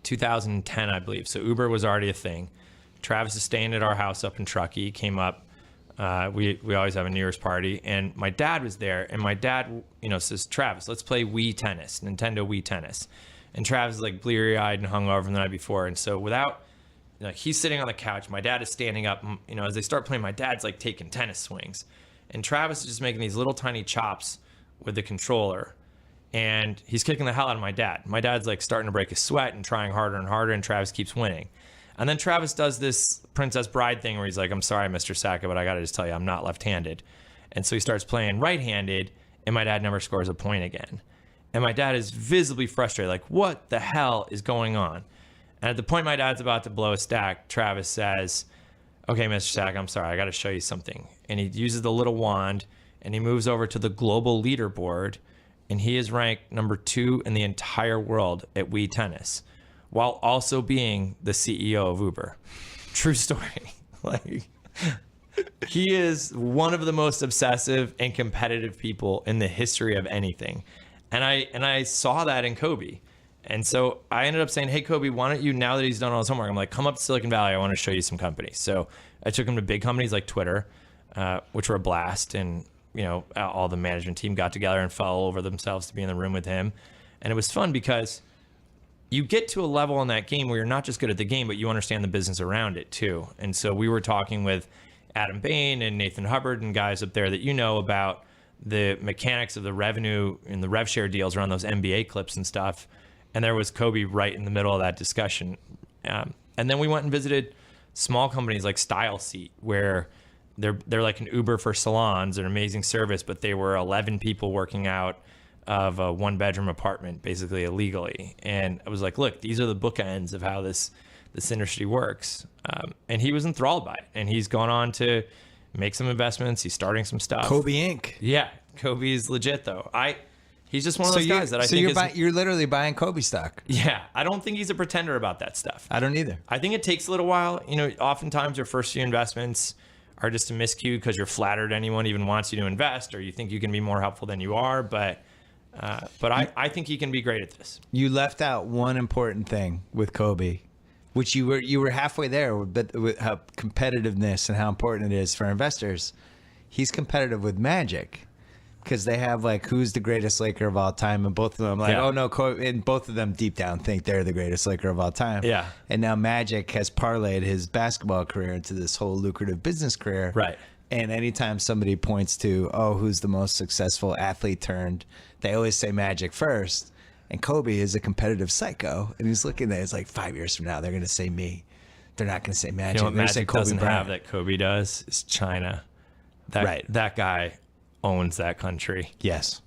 2010, I believe. So Uber was already a thing. Travis is staying at our house up in Truckee. He came up. We always have a New Year's party, and my dad was there. And my dad, says, "Travis, let's play Wii Tennis, Nintendo Wii Tennis." And Travis is like bleary-eyed and hungover from the night before, and so he's sitting on the couch. My dad is standing up. As they start playing, my dad's like taking tennis swings. And Travis is just making these little tiny chops with the controller. And he's kicking the hell out of my dad. My dad's like starting to break his sweat and trying harder and harder. And Travis keeps winning. And then Travis does this Princess Bride thing where he's like, "I'm sorry, Mr. Sacca, but I got to just tell you, I'm not left-handed." And so he starts playing right-handed. And my dad never scores a point again. And my dad is visibly frustrated. Like, what the hell is going on? And at the point my dad's about to blow a stack, Travis says, "Okay, Mr. Sack, I'm sorry. I got to show you something." And he uses the little wand and he moves over to the global leaderboard. And he is ranked number 2 in the entire world at Wii Tennis, while also being the CEO of Uber. True story. Like, he is one of the most obsessive and competitive people in the history of anything. And I saw that in Kobe. And so I ended up saying, "Hey, Kobe, why don't you, now that he's done all his homework," I'm like, "come up to Silicon Valley. I want to show you some companies." So I took him to big companies like Twitter, which were a blast. And, all the management team got together and fell over themselves to be in the room with him. And it was fun because you get to a level in that game where you're not just good at the game, but you understand the business around it too. And so we were talking with Adam Bain and Nathan Hubbard and guys up there that about the mechanics of the revenue and the rev share deals around those NBA clips and stuff. And there was Kobe right in the middle of that discussion. And then we went and visited small companies like Style Seat, where they're like an Uber for salons, an amazing service, but they were 11 people working out of a 1-bedroom apartment, basically illegally. And I was like, look, these are the bookends of how this industry works. And he was enthralled by it. And he's gone on to make some investments. He's starting some stuff. Kobe Inc. Yeah, Kobe is legit though. He's just one of those guys that I think you're literally buying Kobe stock. Yeah, I don't think he's a pretender about that stuff. I don't either. I think it takes a little while. Oftentimes your first few investments are just a miscue because you're flattered anyone even wants you to invest, or you think you can be more helpful than you are. But I think he can be great at this. You left out one important thing with Kobe, which you were halfway there, but with how competitiveness and how important it is for investors. He's competitive with Magic because they have like who's the greatest Laker of all time, and both of them like, Yeah. oh no, Kobe, and both of them deep down think they're the greatest Laker of all time. Yeah. And now Magic has parlayed his basketball career into this whole lucrative business career. Right. And anytime somebody points to, oh, who's the most successful athlete turned, they always say Magic first. And Kobe is a competitive psycho. And he's looking at it, it's like 5 years from now, they're going to say me. They're not going to say Magic. You know what They're gonna say Magic Kobe doesn't Bryant. have that Kobe does is China. Right. That guy owns that country. Yes.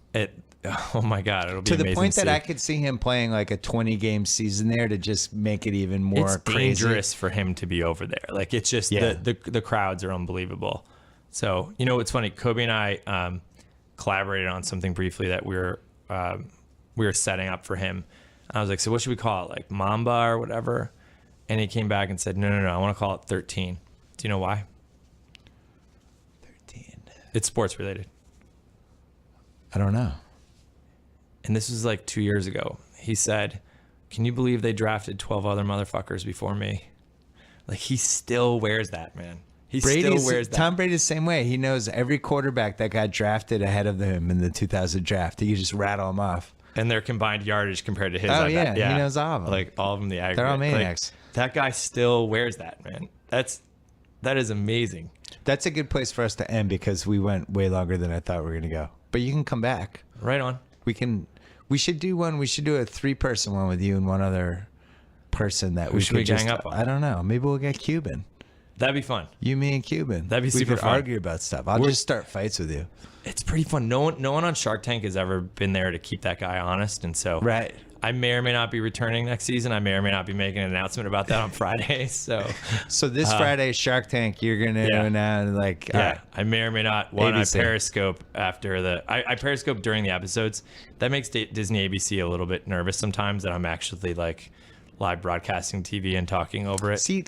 Oh my God, it'll be To the amazing point to that see. I could see him playing like a 20-game season there to just make it even more It's crazy. dangerous for him to be over there. Like it's just Yeah. the crowds are unbelievable. So you know, it's funny. Kobe and I collaborated on something briefly that we were setting up for him. I was like, so what should we call it? Like Mamba or whatever? And he came back and said, no, I want to call it 13. Do you know why? 13. It's sports related. I don't know. And this was like 2 years ago. He said, can you believe they drafted 12 other motherfuckers before me? Like he still wears that, man. He still wears that. Tom Brady's the same way. He knows every quarterback that got drafted ahead of him in the 2000 draft. He could just rattle them off. And their combined yardage compared to his. Oh, I bet. yeah, he knows all of them. Like all of them, the aggregate. They're all Like, maniacs. that guy still wears that, man. That is amazing. That's a good place for us to end because we went way longer than I thought we were going to go. But you can come back. Right on. We should do one. We should do a 3-person one with you and one other person that Who should we could just gang up on? I don't know. Maybe we'll get Cuban. That'd be fun. You, me, and Cuban. That'd be we super could fun. argue about stuff. I'll just start fights with you. It's pretty fun. No one on Shark Tank has ever been there to keep that guy honest, and so Right. I may or may not be returning next season. I may or may not be making an announcement about that on Friday. So This Friday, Shark Tank, you're going to Yeah. announce like, yeah, all right. I may or may not. One, I ABC. Periscope after I Periscope during the episodes. That makes Disney ABC a little bit nervous sometimes that I'm actually like live broadcasting TV and talking over it. See,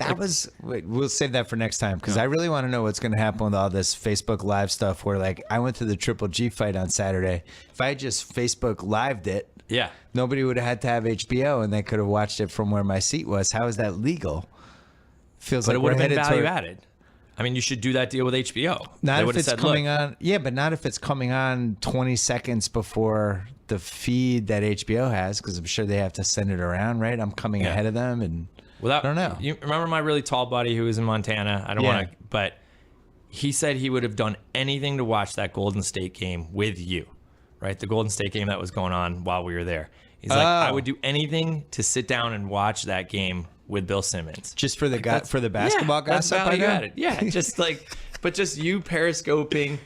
we'll save that for next time because I really want to know what's going to happen with all this Facebook Live stuff where like I went to the Triple G fight on Saturday. If I had just Facebook Lived it, Yeah. nobody would have had to have HBO and they could have watched it from where my seat was. How is that legal? Feels But like it would have we're been headed value toward- added. I mean, you should do that deal with HBO. Not They if would've it's said, coming "Look, on. Yeah, but not if it's coming on 20 seconds before the feed that HBO has, because I'm sure they have to send it around, right? I'm coming Yeah. ahead of them, and Without, I don't know. You remember my really tall buddy who was in Montana? I don't Yeah. want to, but he said he would have done anything to watch that Golden State game with you, right? The Golden State game that was going on while we were there. He's like, I would do anything to sit down and watch that game with Bill Simmons. just for the basketball That's gossip. value I know? added. Yeah, just like, but just you periscoping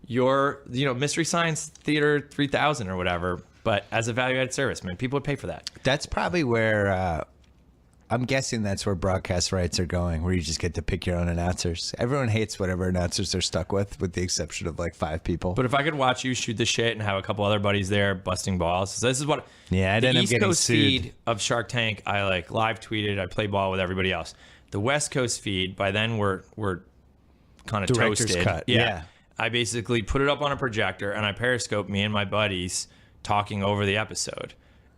your, Mystery Science Theater 3000 or whatever, but as a value added service, man, people would pay for that. That's probably where I'm guessing that's where broadcast rights are going, where you just get to pick your own announcers. Everyone hates whatever announcers they're stuck with the exception of like 5 people. But if I could watch you shoot the shit and have a couple other buddies there busting balls, so this is what. Yeah, I'd the end up East getting Coast sued. feed of Shark Tank, I like live tweeted. I play ball with everybody else. The West Coast feed, by then we're kind of Director's toasted. cut, yeah. I basically put it up on a projector and I periscope me and my buddies talking over the episode.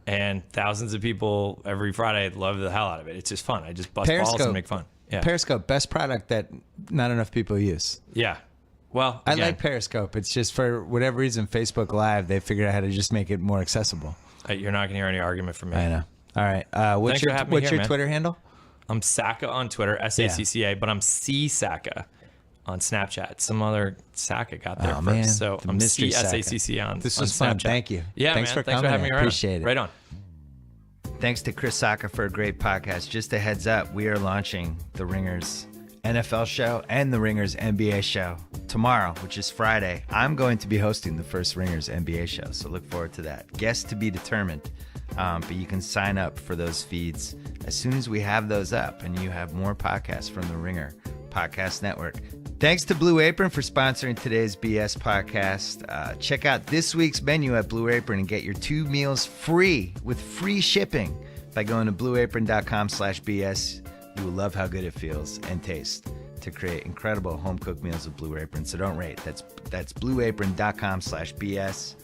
And thousands of people every Friday love the hell out of it. It's just fun. I just bust balls and make fun. Yeah. Periscope, best product that not enough people use. Yeah. Well, I again, like Periscope. It's just for whatever reason, Facebook Live, they figured out how to just make it more accessible. you're not going to hear any argument from me. I know. All right. What's Thanks for your having me here, man. Twitter handle? I'm Sacca on Twitter, Sacca, but I'm C Sacca on Snapchat. Some other Sacca got there first. Man. So The I'm mystery CSACC on This on was fun. Snapchat. Thank you. Yeah, Thanks man. for Thanks coming. for having me I around. appreciate it. Right on. Thanks to Chris Sacca for a great podcast. Just a heads up, we are launching the Ringers NFL show and the Ringers NBA show tomorrow, which is Friday. I'm going to be hosting the first Ringers NBA show, so look forward to that. Guests to be determined, but you can sign up for those feeds as soon as we have those up, and you have more podcasts from the Ringer Podcast Network. Thanks to Blue Apron for sponsoring today's BS podcast. Check out this week's menu at Blue Apron and get your 2 meals free with free shipping by going to blueapron.com/BS. You will love how good it feels and tastes. to create incredible home-cooked meals with Blue Apron, so don't rate. That's blueapron.com/BS.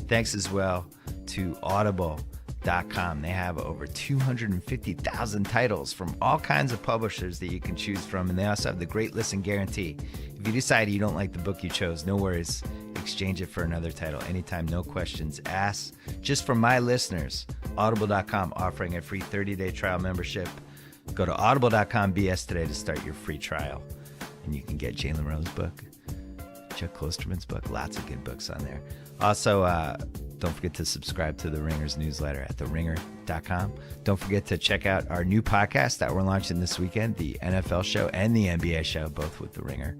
Thanks as well to Audible.com. They have over 250,000 titles from all kinds of publishers that you can choose from, and they also have the Great Listen Guarantee. If you decide you don't like the book you chose, no worries. Exchange it for another title anytime, no questions asked. Just for my listeners, Audible.com offering a free 30-day trial membership. Go to Audible.com/BS today to start your free trial, and you can get Jalen Rose's book, Chuck Klosterman's book, lots of good books on there. Also, don't forget to subscribe to The Ringer's newsletter at theringer.com. Don't forget to check out our new podcast that we're launching this weekend, the NFL show and the NBA show, both with The Ringer.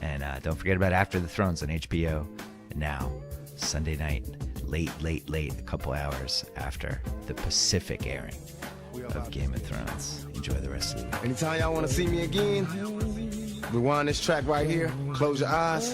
And don't forget about After the Thrones on HBO. And now, Sunday night, late, a couple hours after the Pacific airing of Game of Thrones. Enjoy the rest of the week. Anytime y'all want to see me again, rewind this track right here. Close your eyes.